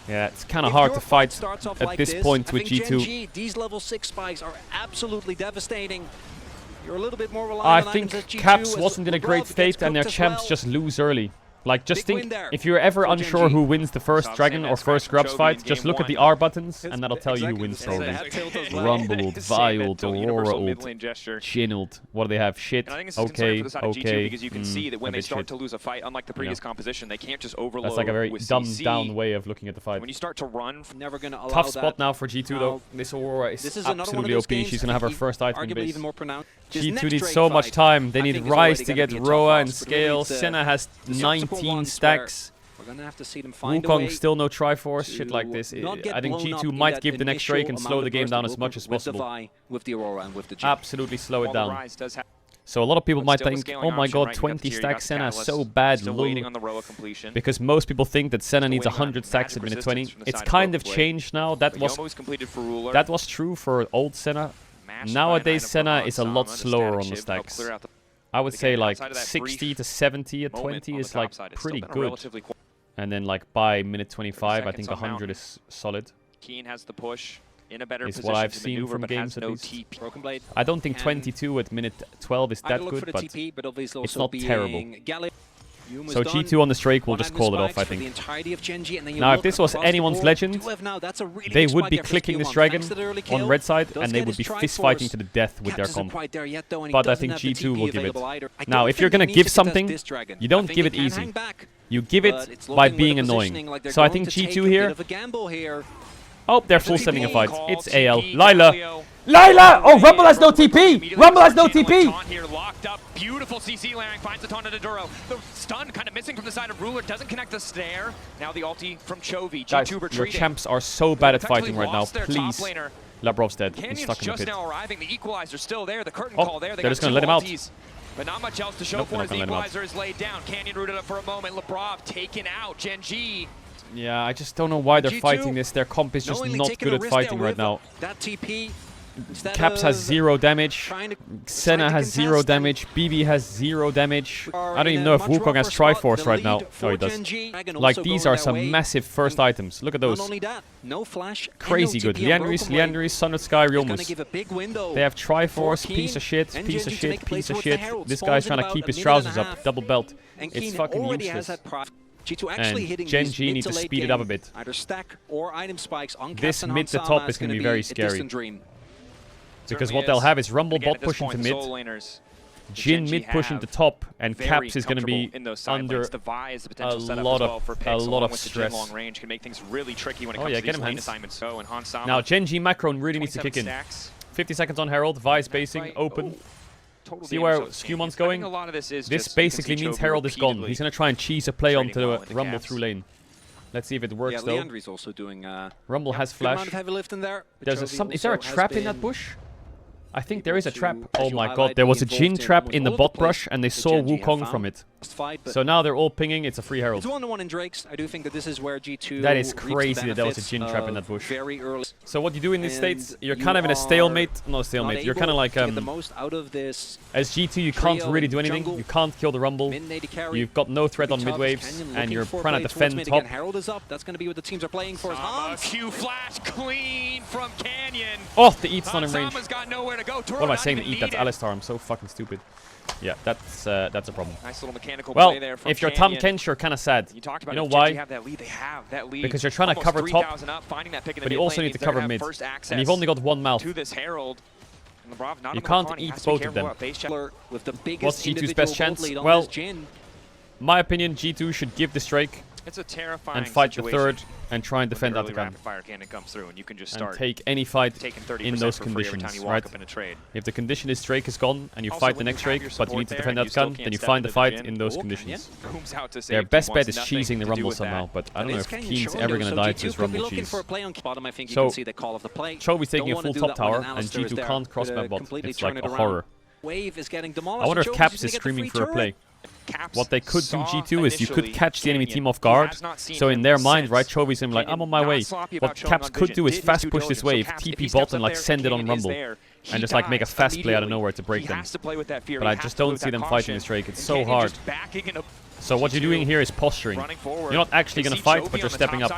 Yeah, it's kind of hard to fight at this point with G2. These level 6 spikes are absolutely devastating. You're a little bit more reliant. I think Caps wasn't in a great state and their champs just lose early. Like, just think, if you're ever unsure who wins the first Dragon or first Grubs fight, just look at the R buttons, and that'll tell you who wins probably. Rumble ult, Vi ult, Aurora ult, Jin ult. What do they have? Shit. Okay. Because you can see that when they start to lose a fight, unlike the previous composition, they can't just overload. That's like a very dumbed down way of looking at the fight. When you start to run, tough spot now for G2 though. This Aurora is absolutely OP. She's gonna have her first item in base. G2 needs so much time. They need Ryze to get Roa and scale. Senna has 19 stacks. Wukong still no Triforce, shit like this. I think G2 might give the next Drake and slow the game down as much as possible. Absolutely slow it down. So a lot of people might think, oh my god, 20 stacks Senna is so bad, because most people think that Senna needs 100 stacks at minute 20. It's kind of changed now. That was true for old Senna. Nowadays Senna is a lot slower on the stacks. I would say like 60 to 70 at 20 is like pretty good. And then like by minute 25, I think 100 is solid. Keen has the push. In a better is what I've seen from games at least. I don't think 22 at minute 12 is that good, but it's not terrible. So G2 on the Drake will just call it off, I think. Now, if this was anyone's legend, they would be clicking this dragon on red side, and they would be fist fighting to the death with their comp. But I think G2 will give it. Now, if you're gonna give something, you don't give it easy. You give it by being annoying. So I think G2 here. Oh, they're full sending a fight. It's AL. Lila! Lila! Oh, Rumble has no TP! Rumble has no TP! Here locked up. Beautiful CC layering. Finds the taunt to Duro. The stun kind of missing from the side of Ruler. Doesn't connect the snare. Now the ulti from Chovy. Guys, your champs are so bad at fighting right now. Please. Labrov's dead. He's stuck in the pit. Now arriving. The equalizer's still there. The curtain call there. They're just going to let him out. But not much else to show for as the equalizer is laid down. Canyon rooted up for a moment. Labrov taken out. Genji. Yeah, I just don't know why they're fighting this. Their comp is just not good at fighting right now. Caps has 0 damage. Senna has 0 damage. BB has 0 damage. I don't even know if Wukong has Triforce right now. Oh, he does. Like, these are some massive first items. Look at those. Crazy good. Liandry's, Sunlit Sky, Ryomus. They have Triforce, piece of shit, piece of shit, piece of shit. This guy's trying to keep his trousers up. Double belt. It's fucking useless. And Genji needs to speed it up a bit. This mid to top is going to be very scary. Because what they'll have is Rumble bot pushing to mid, Jhin mid pushing to top, and Caps is going to be under a lot of stress. Oh yeah, get him hands. Now Genji Macron really needs to kick in. 50 seconds on Herald, Vi's basing, open. See where Scumon's going? This basically means Herald is gone. He's going to try and cheese a play onto the Rumble through lane. Let's see if it works though. Rumble has flash. Is there a trap in that bush? I think there is a trap. Oh my god, there was a Jhin trap in the bot brush and they saw Wukong from it. So now they're all pinging, it's a free Herald. That is crazy that there was a Jhin trap in that bush. So what you do in these states, you're kind of in a stalemate. Not a stalemate, you're kind of like... as G2 you can't really do anything. You can't kill the Rumble. You've got no threat on mid waves and you're trying to defend top. Q flash clean from Canyon. Oh, the Eat's not in range. What am I saying to eat? That's Alistar. I'm so fucking stupid. Yeah, that's a problem. Nice little mechanical well, play there from if you're Canyon. Tom Kench, you're kind of sad. You know why? Because you're trying to cover top, but you also need to cover mid. And you've only got one mouth. You can't eat both of them. What's G2's best chance? Well, my opinion, G2 should give this Drake and fight the third and try and defend Atakan. And take any fight in those conditions, right? If the condition is Drake is gone and you fight the next Drake, but you need to defend Atakan, then you find the fight in those conditions. Their best bet is cheesing the Rumble somehow, but I don't know if Keen's ever going to die to his Rumble cheese. So, Chovy's taking a full top tower and G2 can't cross map bot. It's like a horror. I wonder if Caps is screaming for a play. What they could do, G2, is you could catch the enemy team off guard. So in their mind, right, Chovy's him like, I'm on my way. What Caps could do is fast push this wave, TP bot and like send it on Rumble. And just like make a fast play out of nowhere to break them. But I just don't see them fighting this Drake. It's so hard. So what you're doing here is posturing. You're not actually going to fight, but you're stepping up.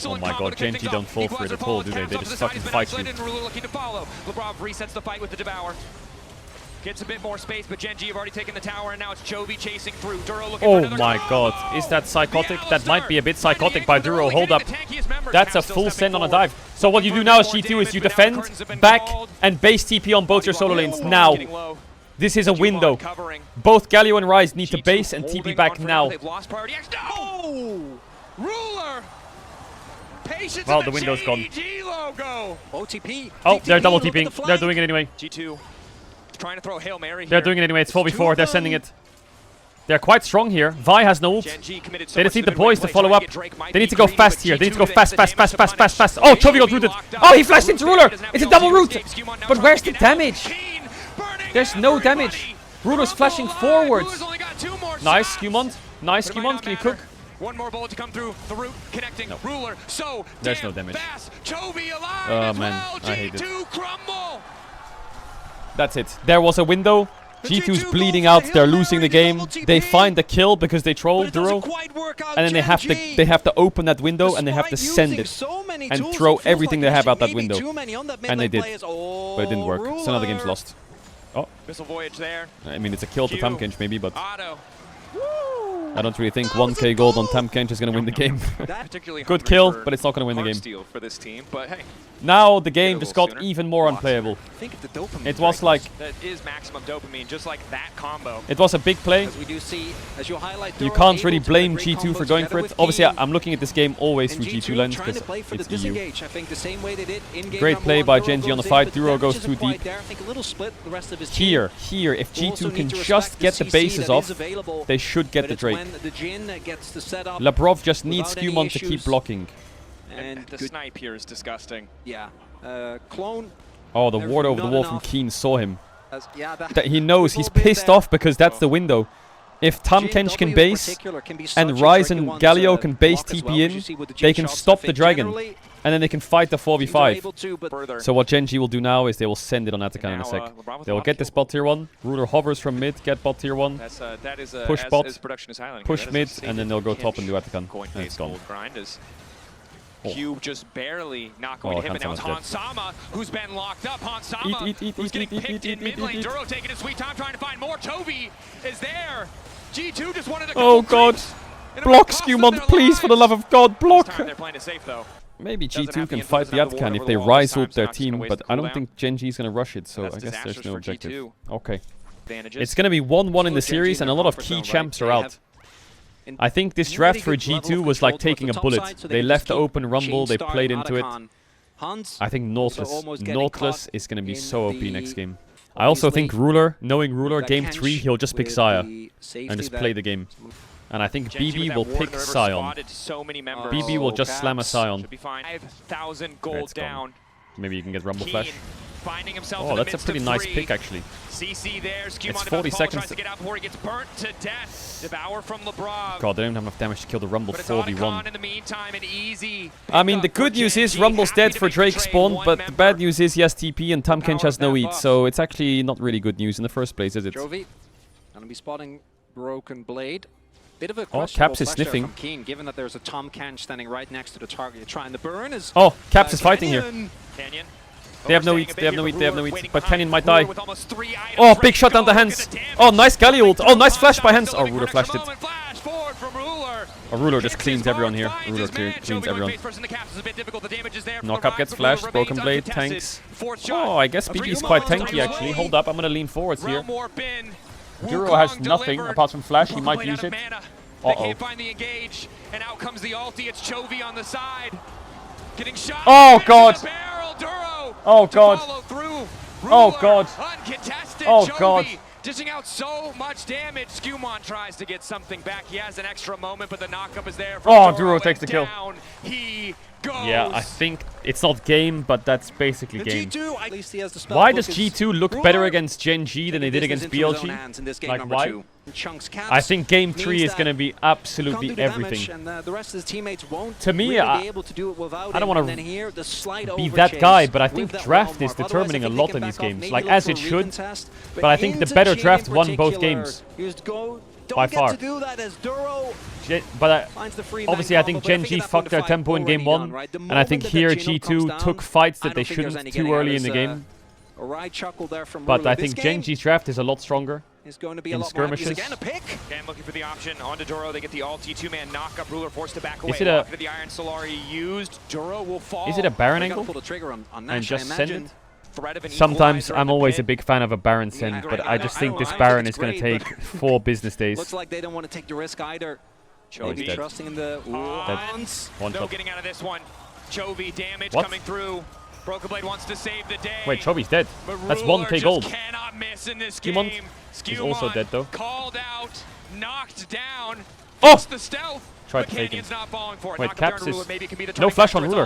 Oh my god, Genji don't fall for it at all, do they? They just fucking fight you. Labrov resets the fight with the Devour. Gets a bit more space, but Genji have already taken the tower, and now it's Chovy chasing through. Duro looking for another my god, is that psychotic? That might be a bit psychotic by Duro. Hold up. That's a full send on a dive. So what you do now as G2 is you defend, back, and base TP on both your solo lanes now. This is a window. Both Galio and Ryze need to base and TP back now. Well, the window's gone. Oh, they're double TPing. They're doing it anyway. G2 trying to throw a Hail Mary here. They're doing it anyway. It's 4v4. They're sending it. They're quite strong here. Vi has no ult. They just need the boys to follow up. They need to go fast here. They need to go fast. Oh, Chovy got rooted. Oh, he flashed into Ruler. It's a double root. But where's the damage? There's no damage. Ruler's flashing forwards. Nice, Skewmont. Nice, Skewmont. Can you cook? One more bullet to come through the root, connecting Ruler. So there's no damage. Chovy alive Oh as man, well. I hate it. G2 crumble. That's it. There was a window. G2's bleeding out. They're losing the game. They find the kill because they troll Duro, and then they have to open that window and they have to send it and throw everything they have out that window. And they did, but it didn't work. So now the game's lost. Oh, Missile voyage there. I mean it's a kill to Tamkench maybe, but I don't really think 1k gold on Tamkench is gonna win the game. Good kill, but it's not gonna win the game. For this team, but hey. Now the game just got even more unplayable. Think of the dopamine. It was like that is maximum dopamine, just like that combo. it was a big play. As we do see, as you highlight, You can't really blame G2 for going for it. Obviously, I'm looking at this game always through G2 lens because it's EU. I think the same way they did in game Great number play one. by Duro Genji on the goes in, fight. but the Duro damage goes isn't too quite deep. there. I think a little split the rest of his team. Here, if Also G2 need can to just respect get the CC bases that off, is available, they should get but the it's Drake. when the Jin gets the setup Labrov just needs without any Skewmont to keep issues. blocking. And the snipe here is disgusting. Yeah. Clone. Oh, the There's ward over the not wall from enough. Keen saw him. Yeah, That he knows he's little bit pissed there. off because that's the window. If Tamkench can base and Ryze and Galio can base TP in, they can stop the dragon. And then they can fight the 4v5. So what Genji will do now is they will send it on Atakan in a sec. They will get this bot tier 1. Ruler hovers from mid, get bot tier 1. Push bot, push mid, and then they'll go top and do Atakan. And it's gone. Cube just barely not going to hit, but now it's Hansama who's been locked up. Hansama who's getting picked in mid lane. Duro taking his sweet time trying to find more. Chovy is there. G2 just wanted to Oh god! Block Skewmont, please, for the love of God, block! They're playing it safe though. Maybe G2 can fight the Atakan if they rise up their team, but I don't think Genji is going to rush it, so I guess there's no objective. Okay. It's going to be 1-1 in the series and a lot of key champs are out. I think this draft for G2 was like taking a bullet. They left the open rumble, they played into it. I think Nautilus is going to be so OP next game. I also think Ruler, knowing Ruler, game 3 he'll just pick Saya and just play the game. And I think BB will pick Sion. BB will just slam a Sion. 5,000 gold down. Maybe you can get Rumble Flash. Finding himself Oh, that's a pretty nice pick actually. CC there. It's 40 seconds to get out before he gets burnt to death. Devour from Labrov. God, they don't have enough damage to kill the Rumble 4v1. In the meantime, an easy I mean, the good news is Rumble's dead for Drake spawn, but the bad news is he has TP and Tamkench has no eat, so it's actually not really good news in the first place, is it? Chovy gonna be spotting Broken Blade. Bit of a Caps is sniffing. from Keen, given that there's a Tamkench standing right next to the target. Trying the burn is. Oh, Caps is fighting here. Canyon. They have no eat, they have no eat, they have no eat, but Canyon might die. Oh, big shot down the hands. Oh, nice Galio ult. Oh, nice flash by hands. Oh, Ruler flashed it. Oh, Ruler just cleans everyone here. Ruler cleans everyone. Knockup gets flashed, Broken Blade, tanks. Oh, I guess BB is quite tanky actually. Hold up, I'm gonna lean forwards here. Duro has nothing apart from flash, he might use it. Uh-oh. And out comes the ulti, it's Chovy on the side. Getting shot. Oh god. Oh god. Oh god. Uncontested. Oh god. Dishing out so much damage. Skewmont tries to get something back. He has an extra moment, but the knockup is there. Oh, Duro takes the kill. He goes. Yeah, I think it's not game, but that's basically game. G2, at least he has the spell Why does focus. G2 look better against Genji than they did against BLG? Like why? I think game 3 is going to be absolutely everything. And the rest of his teammates won't to me, really be able to do it without I don't want to be that guy, but I think draft is determining a lot in these games, like as it should. But I think the better draft won both games. By far. But obviously I think Genji fucked their tempo in game 1, and I think here G2 took fights that they shouldn't too early in the game. But I think Genji's draft is a lot stronger in skirmishes. Again looking for the option onto Duro. They get the ulti, two-man knock-up. Ruler forced to back away. Is it a the Iron Solari used. Duro will fall. Is it a Baron angle? And just send it? Sometimes I'm always a big fan of a Baron send, but I just think this Baron is going to take 4 business days. Looks like they don't want to take the risk either. Chovy trusting in the One shot. getting out of this one. Chovy damage coming through. Broken Blade wants to save the day. Wait, Chovy's dead. That's 1k gold. Cannot miss in this game. He's also dead though. Called out, knocked down. Oh! The stealth. Try to take him. Not falling for it. Wait, Caps is... No flash on Ruler.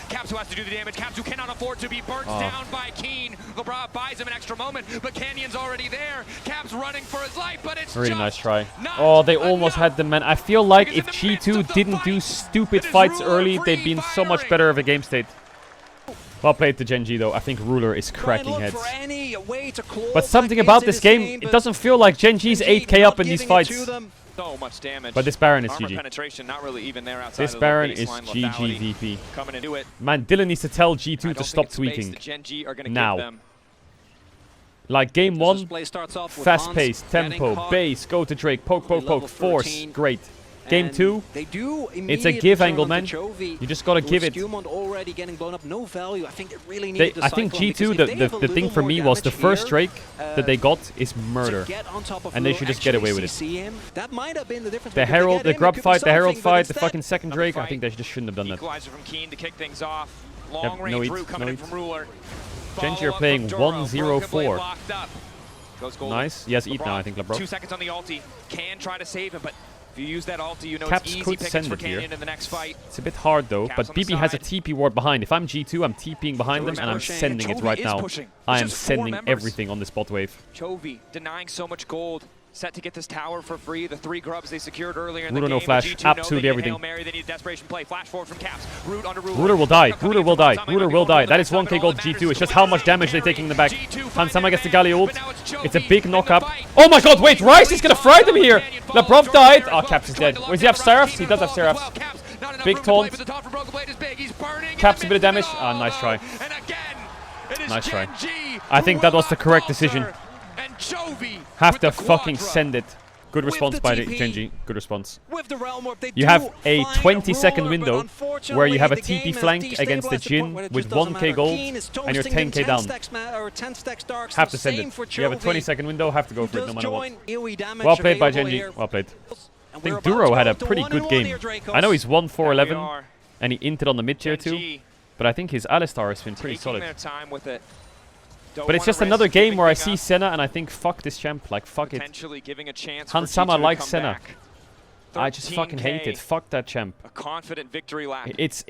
Caps who has to do the damage. Caps who cannot afford to be burnt down by Keen. LeBron buys him an extra moment, but Canyon's already there. Caps running for his life, but it's really nice try. Oh, they almost had the man. I feel like if G2 didn't do stupid fights early, they'd been so much better of a game state. Well played to Gen G though. I think Ruler is cracking heads. But something about this game, it doesn't feel like Gen G's 8k up in these fights. So much damage. But this Baron is GG. Penetration, not really even there outside This Baron is GG VP. Coming into it. Man, Dylan needs to tell G2 to stop tweaking. Now. Like game 1, fast pace, tempo, base, go to Drake, poke, poke, poke, force, great. Game 2, it's a give angle, man. You just gotta give it. I think G2, the thing for me was the first Drake that they got is murder. And they should just get away with it. The Herald, the Grub fight, the Herald fight, the fucking second Drake, I think they just shouldn't have done that. Equalizer from Keen to kick things off. Long range Root coming in from Ruler. Gen G are playing 1-0-4. Nice. Yes, eat now, I think, LeBron. 2 seconds on the ulti. Can try to save him, but if you use that ulti, you know Caps it's easy could pickings send for it here. Canyon in the next fight. It's a bit hard though, but BB has a TP ward behind. If I'm G2, I'm TPing behind them and I'm sending it right now. I am sending everything on this bot wave. Chovy denying so much gold. Set to get this tower for free. The 3 grubs they secured earlier in the Ruler game. no flash, absolutely everything. Mary, they need a desperation play. Flash forward from Caps. Root under Ruler. Ruler will die. Ruler will die. Ruler will die. That is 1k gold G2. It's just how much damage they're taking in the back. Hansama gets the Galio ult. It's a big knock up. Oh my god, wait, Rice is gonna fry them here. Lebrov died. Oh, Caps is dead. Does he have Seraphs? He does have Seraphs. Big taunt. Caps a bit of damage. Ah, nice try. Nice try. I think that was the correct decision. Have to fucking send it. Good response by the Gen G. Good response. You have a 20-second window where you have a TP flank against the Jhin with 1k gold and you're 10k down. Have to send it. You have a 20-second window, have to go for it no matter what. Well played by Gen G. Well played. I think Duro had a pretty good game. I know he's 1-4-11 and he inted on the mid tier too, but I think his Alistar has been pretty solid. But it's just another game where I see Senna and I think, fuck this champ, like, fuck it. Hansama likes Senna. I just fucking hate it. Fuck that champ. A confident victory lap. Its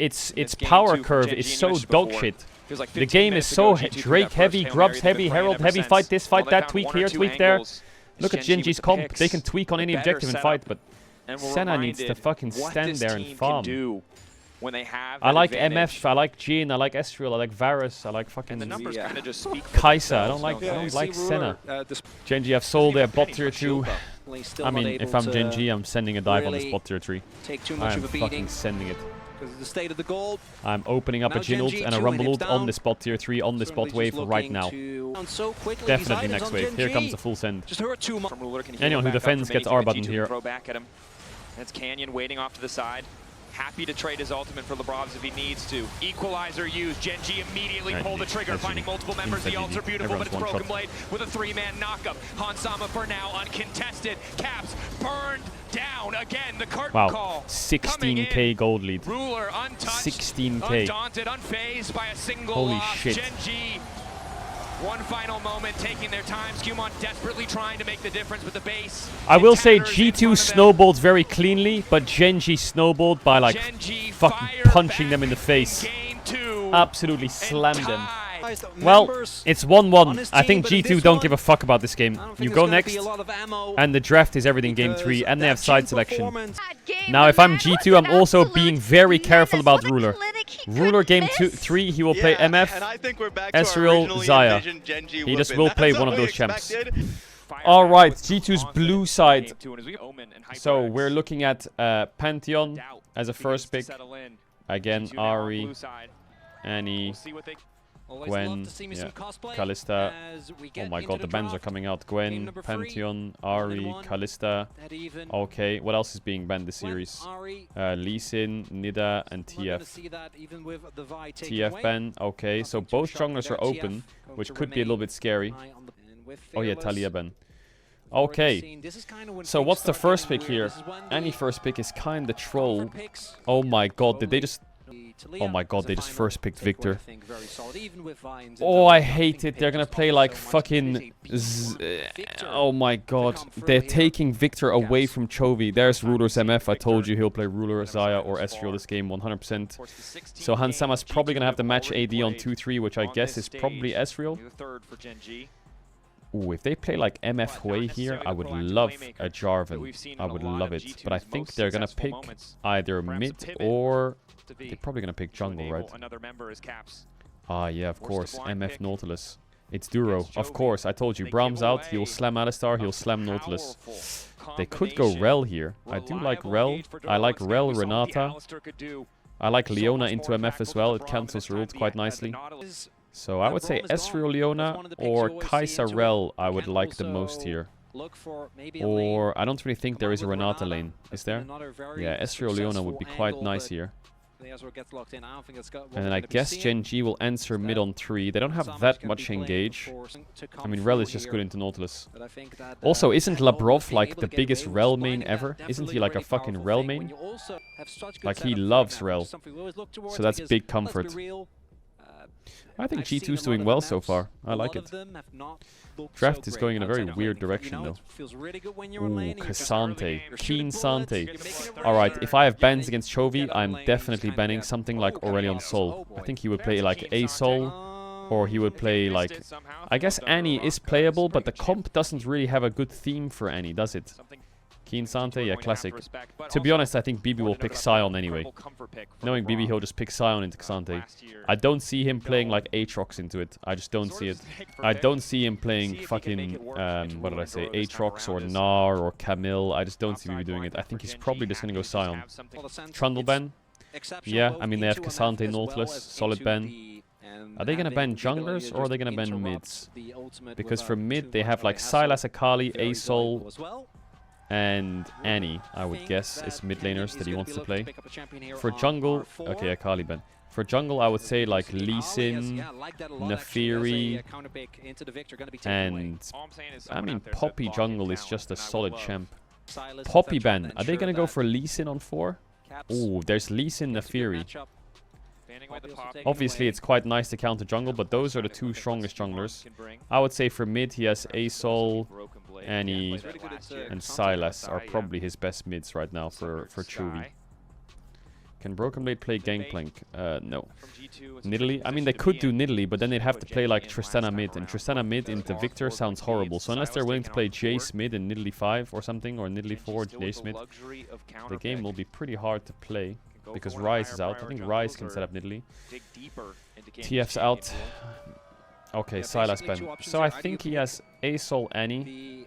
power curve is so dog shit. The game is so Drake heavy, Grubs heavy, Herald heavy, fight this, fight that, tweak here, tweak there. Look at Gen G's comp. They can tweak on any objective and fight, but Senna needs to fucking stand there and farm. When they have I like MF, I like Jhin, I like Caedrel, I like Varus, I like fucking Kai'Sa. I don't like Senna. Gen G have sold their bot tier 2. I mean, if I'm Gen G, I'm sending a dive on this bot tier 3. I'm fucking sending it. I'm opening up a Jhin ult and a Rumble ult on this bot tier 3, on this bot wave right now. Definitely next wave. Here comes the full send. Anyone who defends gets R button here. That's Canyon waiting off to the side. Happy to trade his ultimate for Lebrovs if he needs to. Equalizer used. Gen G immediately pull the trigger, finding multiple members. The ults are beautiful, but it's Broken Blade with a 3-man knockup. Hansama for now uncontested. Caps burned down again. The curtain call. 16k gold lead. Ruler untouched, 16k. undaunted, unfazed by a single Holy loss. shit. Gen G. One final moment, taking their time. Skewmon desperately trying to make the difference with the base. I will say G2 snowballed very cleanly, but Gen G snowballed by like fucking punching them in the face. Absolutely slammed them. Well, it's 1-1. I think G2 don't give a fuck about this game. You go next, and the draft is everything game 3, and they have side selection. Now, if I'm G2, I'm also being very careful about Ruler. Ruler game 3, he will play MF, Ezreal, Xayah. He just will play one of those champs. Alright, G2's blue side. So we're looking at Pantheon as a first pick. Again, Ahri, Annie, Gwen, Kalista. Oh my god, the bans are coming out. Gwen, Pantheon, Ahri, Kalista. Okay, what else is being banned this series? Lee Sin, Nida, and TF. TF ban. Okay, so both junglers are open, which could be a little bit scary. Oh yeah, Talia ban. Okay, so what's the first pick here? Any first pick is kinda troll. Oh my god, did they just... Oh my god, they just first picked Victor. Oh, I hate it. They're gonna play like fucking... Oh my god. They're taking Victor away from Chovy. There's Ruler's MF. I told you he'll play Ruler, Zaya, or Ezreal this game 100%. So Hansama's probably gonna have the match AD on 2-3, which I guess is probably Ezreal. Ooh, if they play like MF Hui here, I would love a Jarvan. I would love it. But I think they're gonna pick either mid or... They're probably gonna pick jungle, right? Ah, yeah, of course. MF Nautilus. It's Duro. Of course, I told you. Braum's out. He'll slam Alistar. He'll slam Nautilus. They could go Rel here. I do like Rel. I like Rel, Renata. I like Leona into MF as well. It cancels ult quite nicely. So I would say Ezreal Leona or Kai'Sa Rel I would like the most here. Or I don't really think there is a Renata lane. Is there? Yeah, Ezreal Leona would be quite nice here. And then I guess Gen G will answer mid on 3. They don't have that much engage. I mean, Rel is just good into Nautilus. Also, isn't Labrov like the biggest Rel main ever? Isn't he like a fucking Rel main? Like, he loves Rel. So that's big comfort. I think G2's doing well so far. I like it. Draft is going in a very weird direction though. Ooh, Cassante. Keen Sante. Alright, if I have bans against Chovy, I'm definitely banning something like Aurelion Sol. I think he would play like A Sol, or he would play like... I guess Annie is playable, but the comp doesn't really have a good theme for Annie, does it? Keen Sante, yeah, classic. To be honest, I think BB will pick Sion anyway. Knowing BB, he'll just pick Sion into Cassante. I don't see him playing like Aatrox into it. I just don't see it. I don't see him playing fucking, what did I say, Aatrox or Gnar or Camille. I just don't see BB doing it. I think he's probably just gonna go Sion. Trundle ban? Yeah, I mean, they have Cassante, Nautilus, solid ban. Are they gonna ban junglers or are they gonna ban mids? Because for mid, they have like Sylas, Akali, Asol, and Annie, I would guess, is mid laners that he wants to play. For jungle, okay, Akali ban. For jungle, I would say like Lee Sin, Naafiri, and I mean Poppy jungle is just a solid champ. Poppy ban, are they gonna go for Lee Sin on 4? Ooh, there's Lee Sin, Naafiri. Obviously, it's quite nice to counter jungle, but those are the two strongest junglers. I would say for mid, he has Asol, Annie, and Sylas are probably his best mids right now for Chovy. Can Broken Blade play Gangplank? No. Nidalee? I mean, they could do Nidalee, but then they'd have to play like Tristana mid, and Tristana mid into Victor sounds horrible. So unless they're willing to play Jace mid and Nidalee 5 or something, or Nidalee 4, Jace mid, the game will be pretty hard to play. Because Ryze is out. I think Ryze can set up Nidalee. TF's out. Okay, Sylas ban. So I think he has Asol, Annie,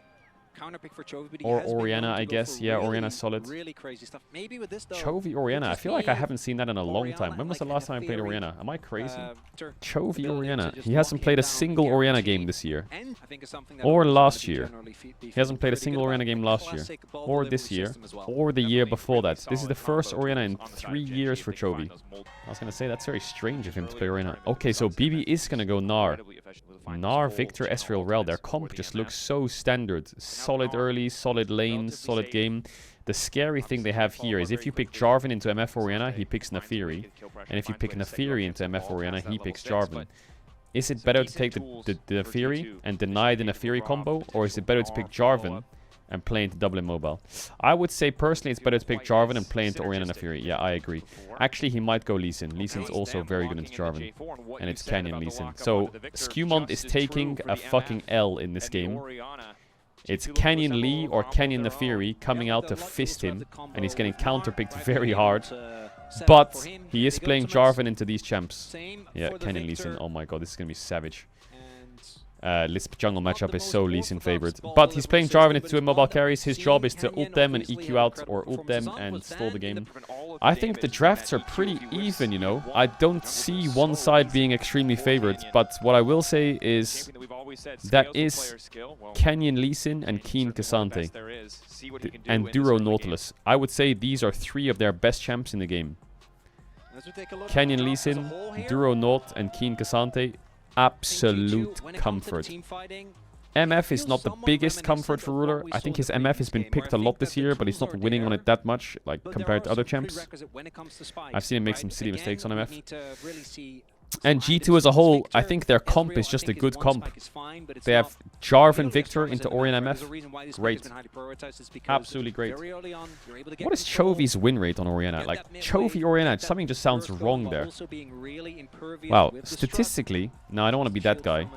or Orianna, I guess. Yeah, Orianna's solid. Chovy Orianna. I feel like I haven't seen that in a long time. When was the last time I played Orianna? Am I crazy? Chovy Orianna. He hasn't played a single Orianna game this year. Or last year. He hasn't played a single Orianna game last year. Or this year. Or the year before that. This is the first Orianna in 3 years for Chovy. I was going to say, that's very strange of him to play Orianna. Okay, so BB is going to go Gnar. Gnar, Victor, Ezreal, Rel. Their comp just looks so standard. Solid early, solid lanes, solid game. The scary thing they have here is if you pick Jarvan into MF Orianna, he picks Naafiri. And if you pick Naafiri into MF Orianna, he picks Jarvan. Is it better to take the Naafiri and deny the Naafiri combo? Or is it better to pick Jarvan and play into double immobile? I would say personally it's better to pick Jarvan and play into Orianna Naafiri. Yeah, I agree. Actually, he might go Lee Sin. Lee Sin's also very good into Jarvan. And it's Canyon Lee Sin. So, Skewmont is taking a fucking L in this game. It's Canyon Lee or Canyon Naafiri coming out to fist him. And he's getting counterpicked very hard. But he is playing Jarvan into these champs. Yeah, Canyon Lee Sin. Oh my god, this is going to be savage. This jungle matchup is so Lee Sin favored. But he's playing Jarvan into 2 immobile carries. His job is to ult them and EQ out, or ult them and stall the game. I think the drafts are pretty even, you know. I don't see one side being extremely favored. But what I will say is that is Canyon Lee Sin and Keen Cassante. And Duro Nautilus. I would say these are 3 of their best champs in the game. Canyon Lee Sin, Duro Naut, and Keen Cassante. Absolute comfort. MF is not the biggest comfort for Ruler. I think his MF has been picked a lot this year, but he's not winning on it that much, like compared to other champs. I've seen him make some silly mistakes on MF. And G2 as a whole, I think their comp is just a good comp. They have Jarvan Victor into Orion MF. Great. Absolutely great. What is Chovy's win rate on Oriana? Like, Chovy Oriana, something just sounds wrong there. Wow, statistically, no, I don't want to be that guy.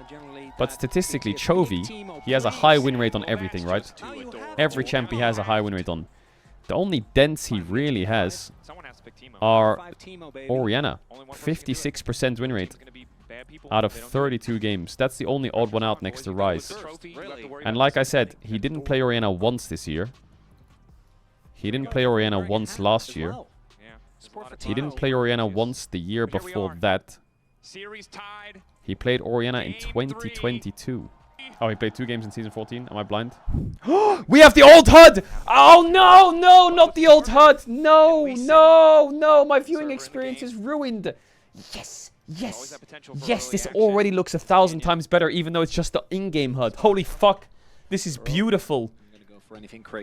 But statistically, Chovy, he has a high win rate on everything, right? Every champ he has a high win rate on. The only dents he really has are Oriana. 56% win rate out of 32 games. That's the only odd one out next to Ryze. And like I said, he didn't play Oriana once this year. He didn't play Oriana once last year. He didn't play Oriana once the year before that. He played Oriana in 2022. Oh, he played 2 games in Season 14. Am I blind? We have the old HUD! Oh, no, no, not the old HUD! No, no, no, my viewing experience is ruined. Yes, yes, yes, this already looks 1,000 times better, even though it's just the in-game HUD. Holy fuck, this is beautiful.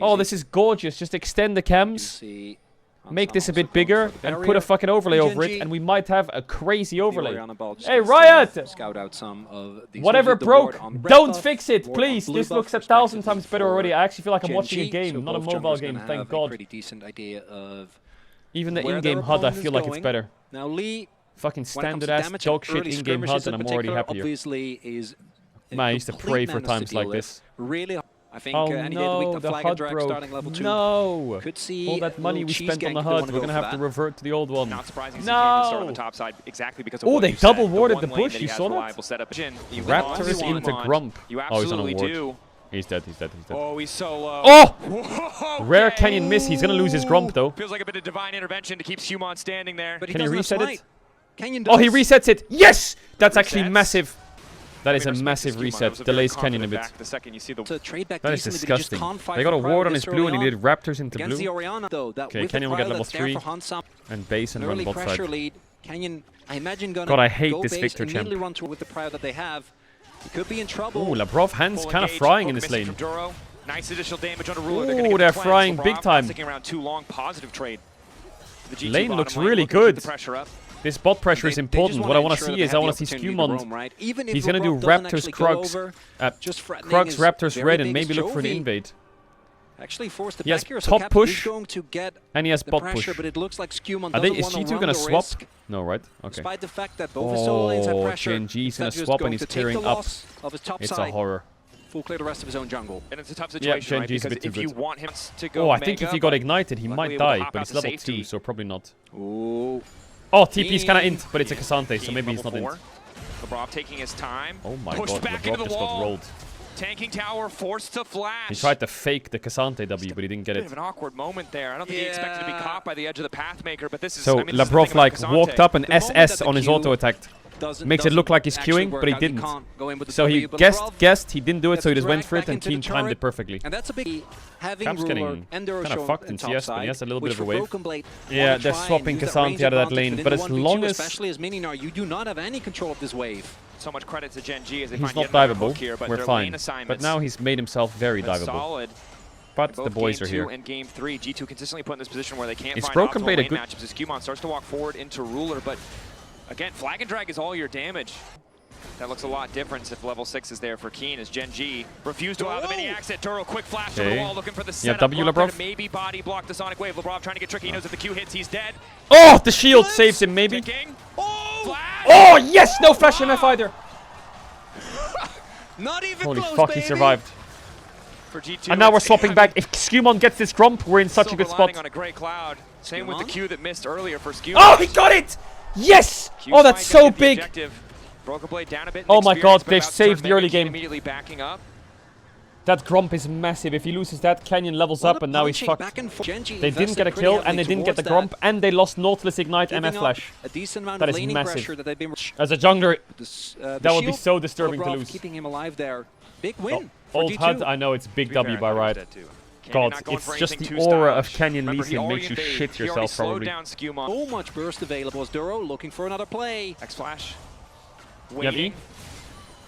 Oh, this is gorgeous. Just extend the cams. Make this a bit bigger and put a fucking overlay over it, and we might have a crazy overlay. Hey, Riot! Whatever broke, don't fix it, please. This looks 1,000 times better already. I actually feel like I'm watching a game, not a mobile game, thank God. Even the in-game HUD, I feel like it's better. Fucking standard-ass dog shit in-game HUD, and I'm already happier. Man, I used to pray for times like this. I think oh no, the HUD broke. No! All that money we spent on the HUD, we're gonna have to revert to the old one. Not surprising, no! The top side exactly because of oh, they double warded the bush, you saw that? Raptors into Grump. Oh, he's on a ward. He's dead, he's dead, he's dead. Oh, he's so low. Oh! Rare Canyon miss, he's gonna lose his Grump though. Feels like a bit of divine intervention to keep Humon standing there. Can he reset it? Oh, he resets it! Yes! That's actually massive. That is a massive reset. Delays Canyon a bit. That is disgusting. They got a ward on his blue and he did Raptors into blue. Okay, Canyon will get level 3. And base and run bot side. God, I hate this Victor champ. Ooh, Labrov hands kind of frying in this lane. Ooh, they're frying big time. Lane looks really good. This bot pressure is important. What I want to see is I want to see Skewmon. He's going to do Raptors, Krugs, Krugs, Raptors, Red, and maybe look for an invade. He has top push, and he has bot push. Is G2 going to swap? No, right? Okay. Oh, Genji's going to swap and he's clearing up. It's a horror. Full clear the rest of his own jungle. And it's a tough situation, right? Because if you want him to go I think if he got ignited, he might die, but he's level 2, so probably not. Oh, TP's kind of int, but it's a Cassante, so maybe he's not int. LeBron taking his time. Oh my god, LeBron just got rolled. Tanking tower forced to flash. He tried to fake the Cassante W, but he didn't get it. Bit of an awkward moment there. I don't think he expected to be caught by the edge of the Pathmaker, but this is... So Labrov like walked up and SS on his auto attack. Makes it look like he's queuing, but he didn't. So he guessed, he didn't do it, so he just went for it and team timed it perfectly. Cap's getting kind of fucked in CS, but he has a little bit of a wave. Yeah, they're swapping Cassante out of that lane, but as long as... Especially as Mininar, you do not have any control of this wave. So much credit to Genji as they he's not diveable, we're fine. But now he's made himself very diveable. But the boys are here. And game 3, G2 consistently put in this position where they can't find Broken optimal Blade lane matchups as Skewmon starts to walk forward into Ruler, but again, Flag and Drag is all your damage. That looks a lot different if level 6 is there for Keen as Genji refused to allow the mini exit. Duro, quick flash to the wall looking for the setup. W, Labrov. Maybe body block the Sonic Wave. Labrov trying to get tricky. He knows if the Q hits, he's dead. Oh, the shield saves him, maybe. Oh, yes! No flash MF either. Not even holy close, fuck, baby. He survived. For G2, and now we're swapping back. If Skewmon gets this Grump, we're in such a good spot. On a gray cloud. Same with the Q that missed earlier for Skewmon. Oh, he got it! Yes! Oh, that's so big. Down a bit oh my god, they've saved the early game. Immediately backing up. That Grump is massive. If he loses that, Canyon levels up and now he's fucked. They didn't get a kill and they didn't get the Grump and they lost Nautilus Ignite MF Flash. That is massive. As a jungler, that would be so disturbing to lose. Keeping him alive there. Big win. Old HUD, I know it's big W by Riot. God, it's just the aura of Canyon Lee Sin makes you shit yourself probably. So much burst available as Duro looking for another play. X-Flash. Waiting.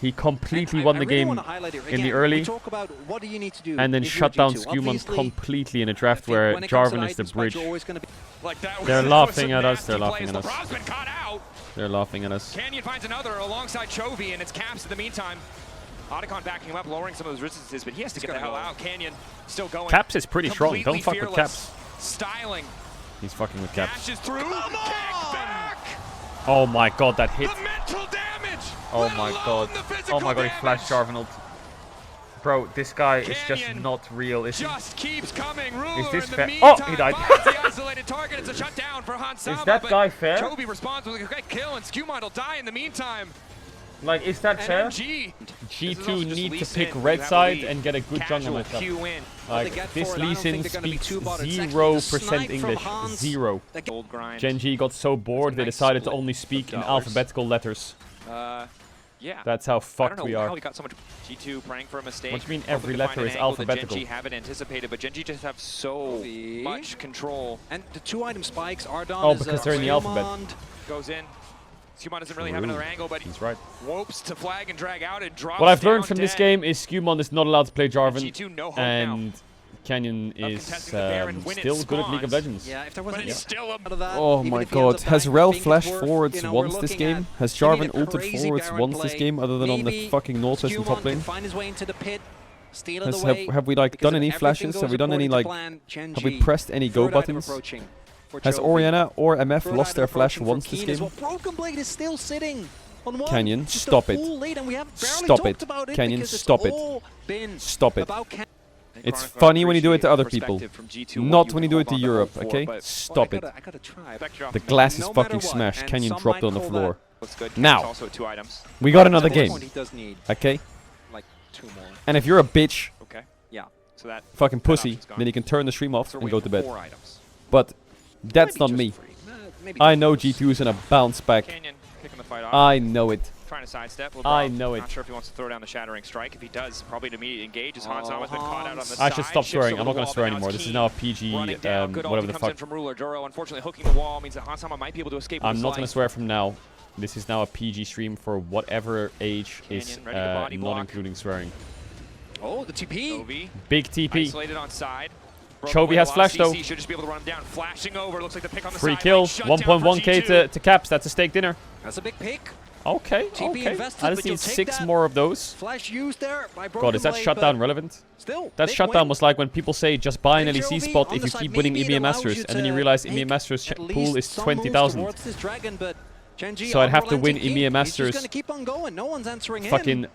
He completely won the game in the early, and then shut down Skewmon completely in a draft where Jarvan is the bridge. They're laughing at us. They're laughing at us. They're laughing at us. Canyon finds another alongside Chovy, and it's Caps in the meantime. Otacon backing him up, lowering some of those resistances, but he has to get the hell out. Canyon still going. Caps is pretty strong. Don't fuck with Caps. Styling. He's fucking with Caps. Dashes through. Back. Oh my god, that hit. The mental damage. Oh my god. Oh my god, he flashed Jarvan ult. Bro, this guy is just not real, is he? Just keeps coming. Ruler Is this in the fair? meantime, Oh, he died. finds the isolated target. It's a shutdown for Hansama, Is that guy fair? Toby responds with a great kill, and Skewmon will die in the meantime. Like, is that fair? MG. G2 need to pick red side and get a good jungle matchup. Like, this Lee Sin speaks 0% English. 0. Genji got so bored they decided to only speak in alphabetical letters. Yeah. That's how fucked we are. How we got so much G2 praying for a mistake. What do you mean every letter is alphabetical? Genji haven't anticipated, but Genji just have so much control. And the 2-item spikes are done. Oh, because they're in the alphabet. Goes in. Skewmon doesn't really have another angle, but he's right. Whoops to flag and drag out and drops. What I've learned down from this dead. game is Skewmon is not allowed to play Jarvan, G2 no hope and now. Canyon is still good at League of Legends. Yeah, if there wasn't still out of that, Oh even my if he ends god, up has dying, Rel I think flashed it's worth, forwards we're once this looking game? at Has he need Jarvan a ulted crazy forwards Baron once this play. game, other than on the Maybe fucking Northwest and top Skewmon lane? can find his way into the pit, steal it away, Have we like because done any if everything flashes? goes Have we done any according to like? plan, Have we Genji, pressed any go third item buttons? approaching for Has Chovy. Orianna or MF Third lost item their flash approaching for once this Keen as game? well. Broken Blade is still sitting on one. Canyon, Just a stop it. full lead, and we have barely Stop talked it. about Canyon, because it's stop it. all been Stop it. about Canyon. It's funny when you do it to other people, not when you do it to Europe, okay? Stop it. I gotta try. The glass is No matter fucking what, smashed. and Canyon some dropped might on the call floor. Good. Now, Also 2 items. we got another At this game, point, he does need okay? like 2 more. And if you're a bitch, Okay. Yeah. So that fucking pussy, option's gone. then you can turn the stream off So and we're go to waiting bed. for 4 items. But that's Maybe not me. just 3. Maybe I just know those. G2 is gonna bounce back. Canyon kicking the fight off. I know it. Trying to sidestep. I know it. Not sure if he wants to throw down the Shattering Strike. If he does, probably to immediately engage as Hansama's been caught out on the side. I should stop Shifts swearing. over I'm not the gonna wall, swear but anymore. it's This is Keen now a PG, running down. Good whatever ulti the comes fuck. in from Ruler. Duro unfortunately hooking the wall means that Hansama might be able to escape with I'm his not gonna life. swear from now. This is now a PG stream for whatever age is Canyon ready to body not block. including swearing. Oh, the TP. Chovy Big TP. isolated on side. Chovy has flash though. Should just be able to run him down. Flashing over. Looks like the pick on the Free side. kill. Shut down 1.1k for to caps. That's a steak dinner. That's a big pick. Okay, TP okay. invested, I but just you'll need take 6 that. more of those. Flash used there by Broken God, is that Blade, shutdown but relevant? Still, That big shutdown win. was like when people say just buy an And LEC Chovy spot on if the you side, keep winning maybe it EMEA allows Masters, you and then you to realize make EMEA Masters at pool least is some moves 20,000. towards this dragon, but Genji So I'd have to win unrelenting. EMEA He's Masters just gonna keep on going. No one's answering fucking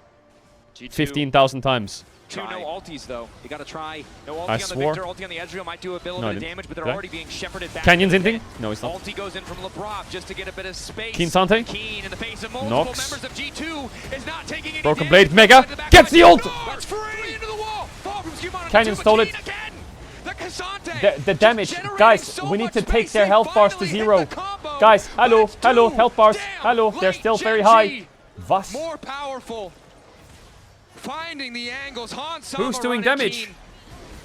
G2. 15,000 times. 2 no ultis though. You gotta try. No ulti I on the swore. Victor, ulti on the Ezreal might do a little No, I bit of didn't. damage, but they're Did I? already being shepherded back. Canyon's into the inting? pit. No, he's not. Ulti goes in from LeBron just to get a bit of space. Keen Sante? Keen in the face of multiple Nox. members of G2 is not taking any Broken damage. Blade, Mega, Back gets the ult! That's free into the wall. Fall from Skewmon on Canyon the two, stole but it. Keen again. The Cassante The damage, generating guys, so we need much to take space. their They health bars to finally hit 0. the combo. Guys, hello, Let's hello, do. health bars, Damn, hello, they're late still very Genji. high. Was? More powerful. Finding the angles. Hansama Who's doing running damage? Keen.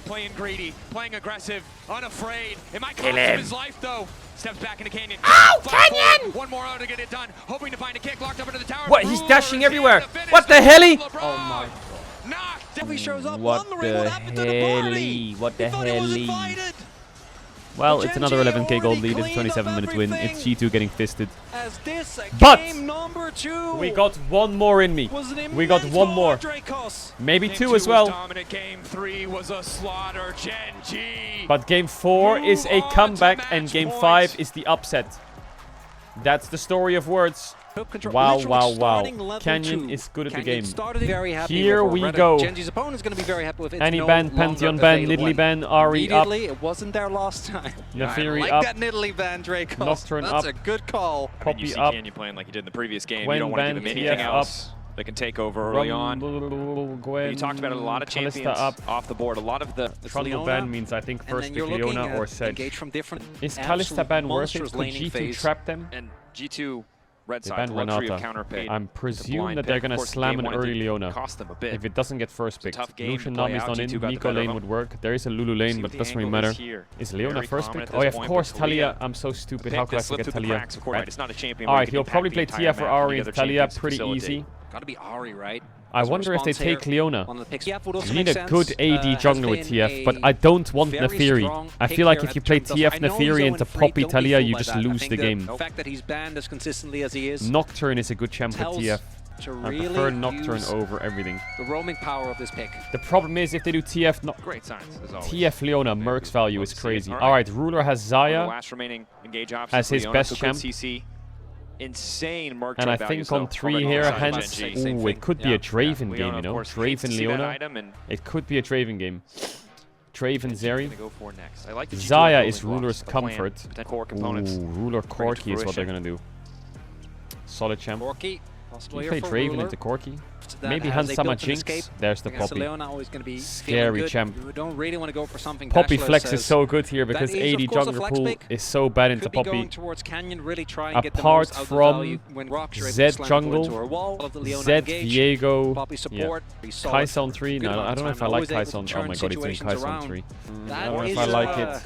Playing greedy, playing aggressive, unafraid. It might cost Kill him him. his life though. Steps back into Canyon. Ow, Flash Canyon! forward. One more out to get it done. Hoping to find a kick locked up into the tower. What, he's Ruler dashing is everywhere. here to finish What the this. helly? LeBron Oh my knocked. If he shows up What wondering the what happened to the party. What the He thought he was helly? invited. Well, But it's another Genji 11k gold already lead. It's a cleaned up 27-minute win. It's everything. G2 getting fisted. As this But game number 2 we got one more in me. was an We got immense one more. Dracos. Maybe Game 2 2 as well. was dominant. Game 3 was a slaughter. Genji. But game 4 is a Move on to comeback and match game point. 5 is the upset. That's the story of words. Took control. Wow, Literally wow, starting wow. level Canyon 2. is good at the Canyon game. started very happy Here with we Reddit. go. Genji's opponent is going to be very happy with it. Any no ban, longer Pantheon ban, available. Nidalee ban, Ari up, Immediately, it wasn't there last time. Nefiri I like up, that Nidalee ban, Dracos. Nocturne That's up, a good call. You Poppy see up, Canyon playing like he did in the previous game. Gwen You don't want to give him ban, anything TF else that can take over early on. Gwen, You talked about it, a lot of Kalista champions up. off the board. A lot of the Trundle Leona, ban means I think And first then pick you're looking Leona or at Sedge. engage from different Is Kalista absolute ban worth it? monstrous Could laning G2 phase. trap them? and G2 red They side, ban the luxury of Renata. counter pick. I'm to presume blind that they're pick. going Of to course, slam game an one, it early did Leona. cost them a bit. If it doesn't get first pick, tough game to Lucian play Nam is out. not G2 in, got the Nico better lane of would them. work. There is a Lulu See lane, what but the doesn't really angle matter. is here. Is Leona Very first common pick? at Oh this yeah, of point, course, but Talia. Talia, I'm so stupid. Pick How could I that slipped forget through the Talia? cracks of course. Right. It's not a champion where you Alright, can he'll impact probably the play entire Tia for map. Ari Any and other Talia champions pretty facilitate. easy. Got to be Ari, right? I As a wonder if they response here, take Leona. one of the picks. TF would also You need make a good sense. AD Has jungler with been TF, but a I don't want very Nefiri. strong I pick feel like here if you at play terms of- TF I know he's Nefiri 0 into and 3, Poppy don't be Talia, fooled you by just that. I lose think the game. The fact that he's banned as consistently as he is Nocturne is a good champ for tells TF. to I really prefer Nocturne use over everything. the roaming power of this pick. The problem is if they do TF Great signs as always. TF Leona, Maybe Merc's we'll value is see it. crazy. Alright. Alright, Ruler has One of the Zaya. last remaining engage options as for his Leona, best so good champ. CC. insane Marc. And I think on 3 here, hence, ooh, it could be a Draven game, you know? Draven Leona. It could be a Draven game. Draven Zeri. Zaya is Ruler's Comfort. Ooh, Ruler Corki is what they're gonna do. Solid champ. You play Draven into Corki. Maybe Hansama Jinx. There's the Poppy. Scary champ. Really want to go for something Poppy Flex is so good here because AD jungler pool is so bad into Poppy. Apart from Zed jungle, Zed Viego, Kai'Sa on 3. No, I don't know if I like Kai'Sa on 3. Oh my god, he's doing Kai'Sa on 3. I don't know if I like it.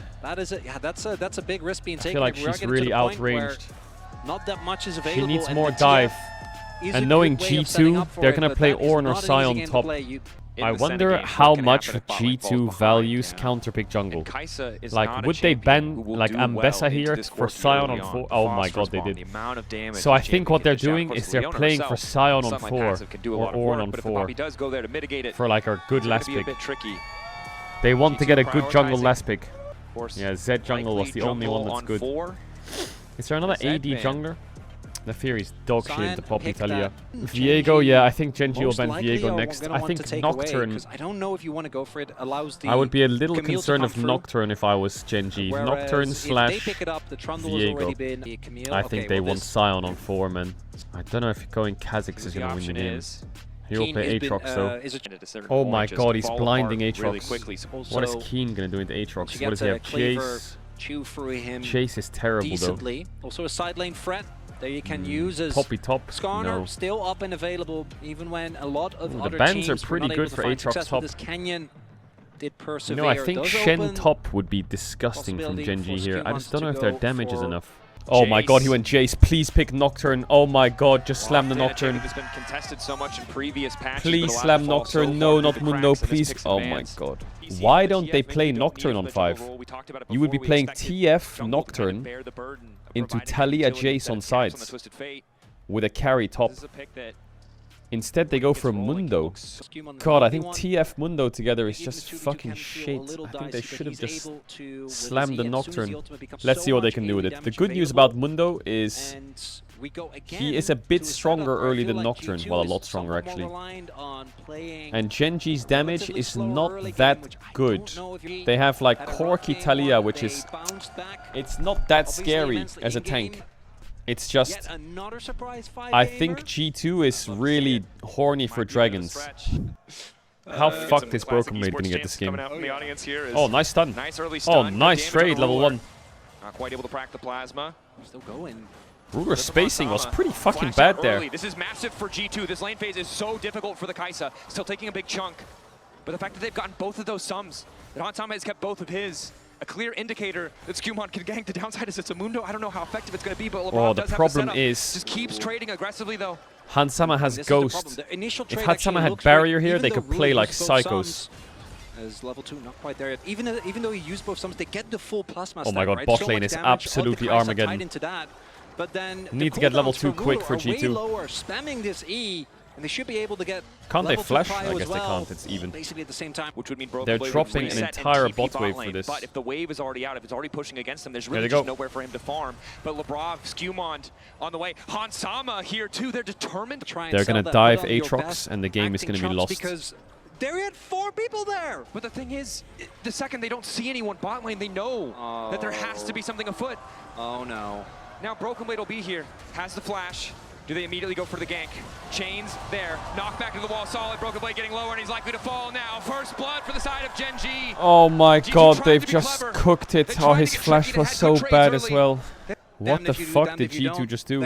That's a big risk being taken. I feel like she's really outranged. Not that much is available. She needs more dive. And knowing G2, they're going to play Ornn or Psy on top. I wonder how much G2 values counterpick jungle. Like, would they ban like Ambessa here for Scion on 4? Oh my god, they did. So I think what they're doing is they're playing for Scion on 4 or Ornn on 4 for like a good last pick. They want to get a good jungle last pick. Yeah, Zed jungle was the only one that's good. Is there another AD jungler? The Fury's dog shit into Poppy Talia. Viego, yeah, I think Genji will ban Viego next. I think Nocturne. I don't know if you want to go for it. Allows the I would be a little concerned of Nocturne if I was Genji. Nocturne slash Viego. I think they want Scion on 4, man. I don't know if going Kha'Zix is going to win the game. He will play Aatrox though. Oh my god, he's blinding Aatrox. What is Keen going to do into Aatrox? What does he have? Chase? Chase is terrible though. Also a side lane threat. That you can use as Poppy top. Skarner still up and available even when a lot of other the bans are teams pretty good for Aatrox top. Canyon did persevere. You know, I think Shen top would be disgusting from Genji here. I just don't know if their damage is enough. Oh my god, he went Jace. Please pick Nocturne. Oh my god, just slam the Nocturne. Please slam Nocturne. No, not Mundo, please. Oh my god. Why don't they play Nocturne on 5? You would be playing TF Nocturne into Talia Jace on sides with a carry top. Instead, they go for Mundo. God, I think TF Mundo together is just fucking shit. I think they should have just slammed the Nocturne. Let's see what they can do with it. The good news about Mundo is he is a bit stronger early than Nocturne. Well, a lot stronger actually. And Genji's damage is not that good. They have like Corki Talia, which is... It's not that scary as a tank. It's just... I think G2 is really horny for dragons. How fucked is Broken Blade gonna get this game? Oh, nice stun. Oh, nice trade, level 1. Not quite able to crack the plasma. Still going. Ruler spacing was pretty fucking bad there. This is massive for G2. This lane phase is so difficult for the Kai'Sa. Still taking a big chunk. But the fact that they've gotten both of those sums, that Hansama has kept both of his, a clear indicator that Skumon can gank. The downside is it's a Mundo. I don't know how effective it's going to be, but LeBron does have the setup. Just keeps trading aggressively, though. Hansama has Ghost. If Hansama had Barrier here, they could play like Psychos. As level 2, not quite there yet. Even though you use both summons, they get the full plasma. Oh my god, bot lane is absolutely Armageddon. But then need to get level 2 quick for G2. Lower, spamming this E, and they should be able to get. Can't they flash? I guess they can't. It's even. Basically at the same time, which would mean they're dropping an entire bot wave for this. But if the wave is already out, if it's already pushing against them, there's really just nowhere for him to farm. But Lebrov, Skumon on the way. Hansama here too. They're determined to try and they're gonna dive Aatrox, and the game is gonna be lost. Because there had 4 people there. But the thing is, the second they don't see anyone bot lane, they know that there has to be something afoot. Oh no. Now Broken Blade will be here, has the flash. Do they immediately go for the gank? Chains there, knock back to the wall, solid. Broken Blade getting lower and he's likely to fall now. First blood for the side of Genji. Oh my god, they've just cooked it. Oh, his flash was so bad as well. What the fuck did G2 just do?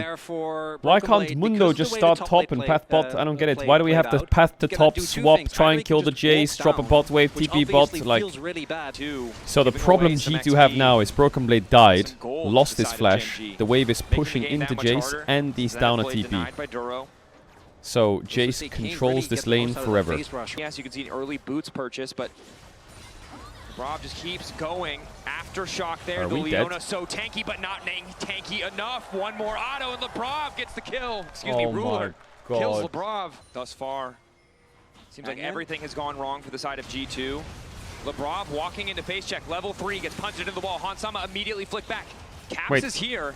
Why can't Mundo just start top and path bot? I don't get it. Why do we have to path to top, swap, try and kill the Jace, drop a bot wave, TP bot? Like, so the problem G2 have now is Broken Blade died, lost his flash, the wave is pushing into Jace, and he's down a TP. So Jace controls this lane forever. Yes, you can see an early boots purchase, but Rob just keeps going. Aftershock there. The Leona so tanky, but not tanky enough. One more auto, and Lebrov gets the kill. Excuse me, Ruler kills Lebrov thus far. Seems like everything has gone wrong for the side of G2. Lebrov walking into face check. Level 3 gets punched into the wall. Hansama immediately flicked back. Caps is here.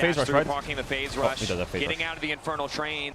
phase rush, right? Blocking the phase Oh, rush, he does have phase getting rush. out of the Infernal Train.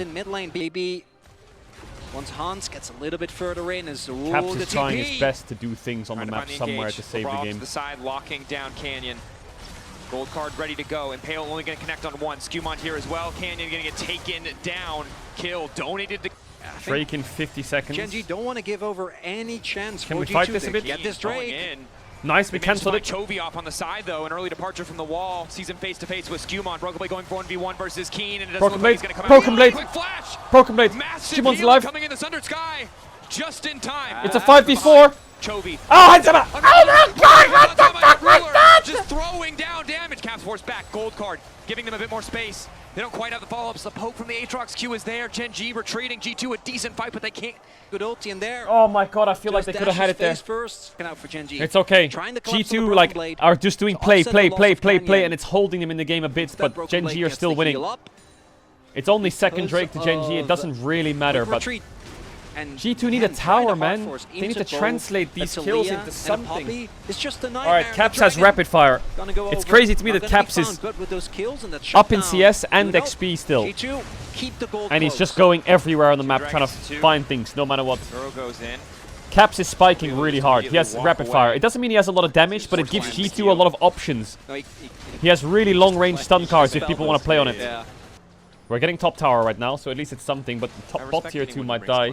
in mid lane. BB Once Hans gets a little bit further in, as Caps is trying his best to do things on the map somewhere to save the game. To the side, locking down Canyon. Gold card ready to go. Impale only going to connect on one. Skewmont here as well. Canyon going to get taken down. Kill donated to. Drake in 50 seconds. Gen G don't want to give over any chance. Can we fight this a bit? Get this Drake. Nice, we cancelled it. Chovy off on the side though, an early departure from the wall. Sees him face to face with Skewmont. Broken Blade going for 1v1 versus Keen, and it doesn't look like he's going to come Broken out. Blade. Quick flash. Broken Blade. Massive Skewont's heal alive. coming in the Sundered Sky, just in time. It's a 5v4. Chovy. Oh, Hansama! Oh my god! What the fuck was that? Just throwing down damage. Caps force back. Gold card, giving them a bit more space. They don't quite have the follow-ups. The poke from the Aatrox Q is there. Gen G retreating. G2 a decent fight, but they can't. Good ulti in there. Oh my god, I feel like they could have had it there. First. Out for Gen G. It's okay. G2 like are just doing play, and it's holding them in the game a bit, but Gen G are still winning. It's only second Drake to Gen G. It doesn't really matter, but G2 need a tower, man. They need to translate these kills into something. Alright, Caps has rapid fire. It's crazy to me that Caps is up in CS and XP still. And he's just going everywhere on the map trying to find things, no matter what. Caps is spiking really hard. He has rapid fire. It doesn't mean he has a lot of damage, but it gives G2 a lot of options. He has really long-range stun cards if people want to play on it. We're getting top tower right now, so at least it's something, but the top bot tier 2 might die.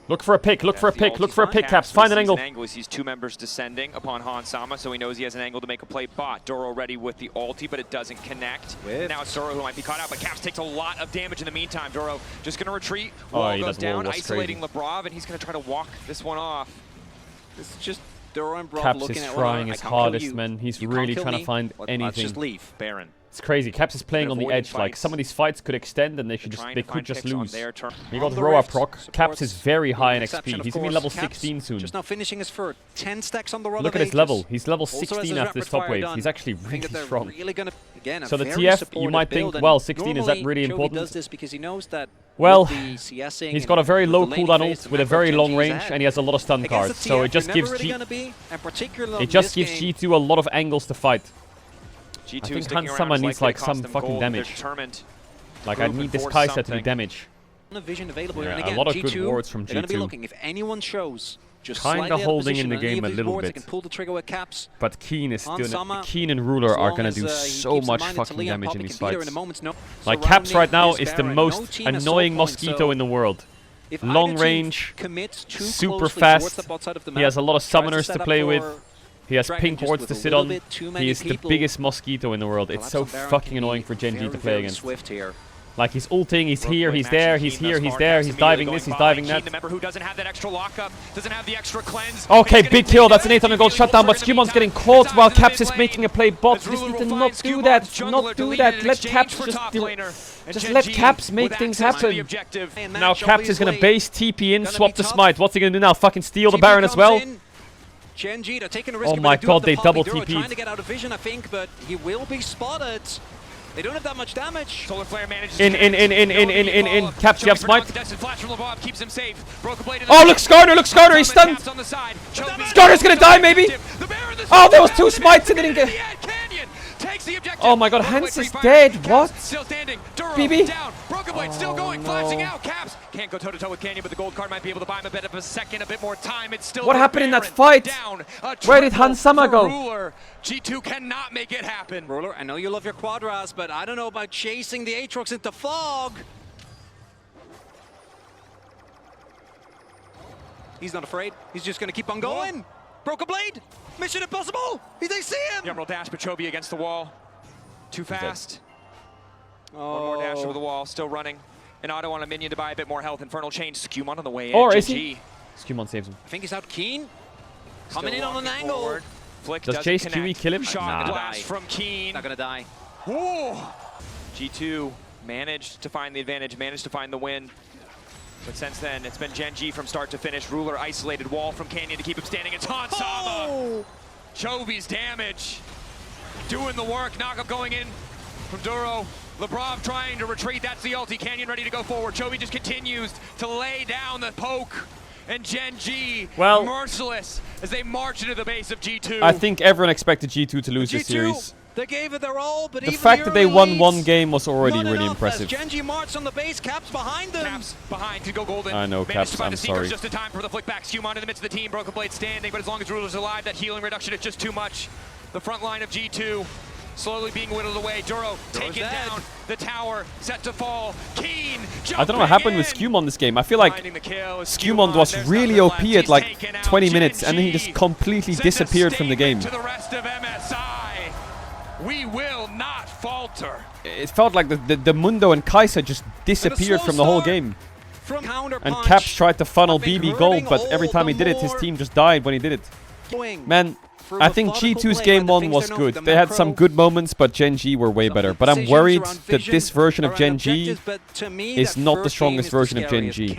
Look for a pick, look for a pick, look for a pick, Caps. Find an angle. He sees two members descending upon Hansama, so he knows he has an angle to make a play bot. Doro ready with the ulti, but it doesn't connect. Now it's Doro who might be caught out, but Caps takes a lot of damage in the meantime. Doro just going to retreat. Wall goes down, isolating Lebrov, and he's going to try to walk this one off. This is just Doro and Brov Caps looking is at trying his hardest, man. He's really trying to find anything. Let's just leave. Baron. It's crazy. Caps is playing on the edge. Like some of these fights could extend, and they could just lose. We got Roa proc. Caps is very high in XP. He's gonna be level 16 soon. Just now finishing his fur. 10 stacks on the roll. Look at his level. He's level 16 after this top wave. He's actually really strong. So the TF, you might think, well, 16 is that really important? Well, he's got a very low cooldown ult with a very long range, and he has a lot of stun cards. So it just gives G2 a lot of angles to fight. I think Hansama needs like some fucking damage. Like I need this Kai'Sa to do damage. Yeah, a lot of good wards from G2. Kinda holding in the game a little bit. But Keen is still... Keen and Ruler are gonna do so much fucking damage in these fights. Like Caps right now is the most annoying mosquito in the world. Long range, super fast. He has a lot of summoners to play with. He has pink wards to sit on. He is the biggest mosquito in the world. It's so fucking annoying for Gen G to play against. Like he's ulting, he's here, he's there, he's here, he's there, he's diving this, he's diving that. Okay, big kill, that's an 800 gold shutdown, but Skewmont's getting caught while Caps is making a play bot. Just need to not do that, not do that. Let Caps just let Caps make things happen. Now Caps is gonna base TP in, swap the smite. What's he gonna do now? Fucking steal the Baron as well? Gen G, they're taking a risk. Oh my god, they double TP'd. Trying to get out of vision, I think, but he will be spotted. They don't have that much damage. Solar Flare manages in. Caps, you have smite. Oh, look, Skarner, he's stunned. Skarner's gonna die, maybe. Oh, there was two smites and they didn't get... Oh my god, Hans is dead. What? BB? Broken Blade still going, flashing out. Caps can't go toe-to-toe with Canyon, but the gold card might be able to buy him a bit of a second, a bit more time. It's still... What happened in that fight? Where did Hansama go? G2 cannot make it happen. Ruler, I know you love your Quadras, but I don't know about chasing the Aatrox into fog. He's not afraid. He's just going to keep on going. Broken Blade! Mission impossible! They see him! Emerald dash, but Chovy against the wall. Too fast. One more dash over the wall, still running. An auto on a minion to buy a bit more health. Infernal Chain, Skewmont on the way in. Or is he? Skewmont saves him. I think he's out Keen. Coming in on an angle. Flick does Chase QE kill him? Shot blast from Keen. Not gonna die. Ooh. G2 managed to find the advantage, managed to find the win. But since then, it's been Gen G from start to finish. Ruler isolated wall from Canyon to keep him standing. It's Hansama. Oh. Chovy's damage. Doing the work. Knockup going in from Duro. Lebrov trying to retreat. That's the ulti. Canyon ready to go forward. Chovy just continues to lay down the poke. And Gen G, merciless as they march into the base of G2. I think everyone expected G2 to lose this series. They gave it their all, but the fact that they won one game was already really enough, impressive. Genji marched on the base, Caps behind them. Caps behind to go golden. I know, Caps, I'm sorry. Just in time for the flick back. Skumon in the midst of the team, Broken Blade standing, but as long as Ruler's alive, that healing reduction is just too much. The front line of G2 slowly being whittled away. Duro taken down. The tower set to fall. Keen I don't know what happened with Skumon this game. I feel like Skumon was really OP at like 20 minutes and then he just completely disappeared from the game. To the rest of MSI. We will not falter. It felt like the Mundo and Kai'Sa just disappeared from the whole game. And Caps tried to funnel BB gold, but every time he did it, his team just died when he did it. Man, I think G2's game 1 was good. They had some good moments, but Gen G were way better. But I'm worried that this version of Gen G is not the strongest version of Gen G.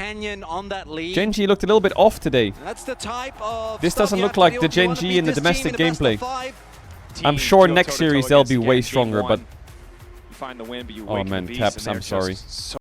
Gen G looked a little bit off today. This doesn't look like the Gen G in the domestic gameplay. I'm sure next series they'll be way stronger, but... Find the win, but you oh man, Caps, I'm sorry. So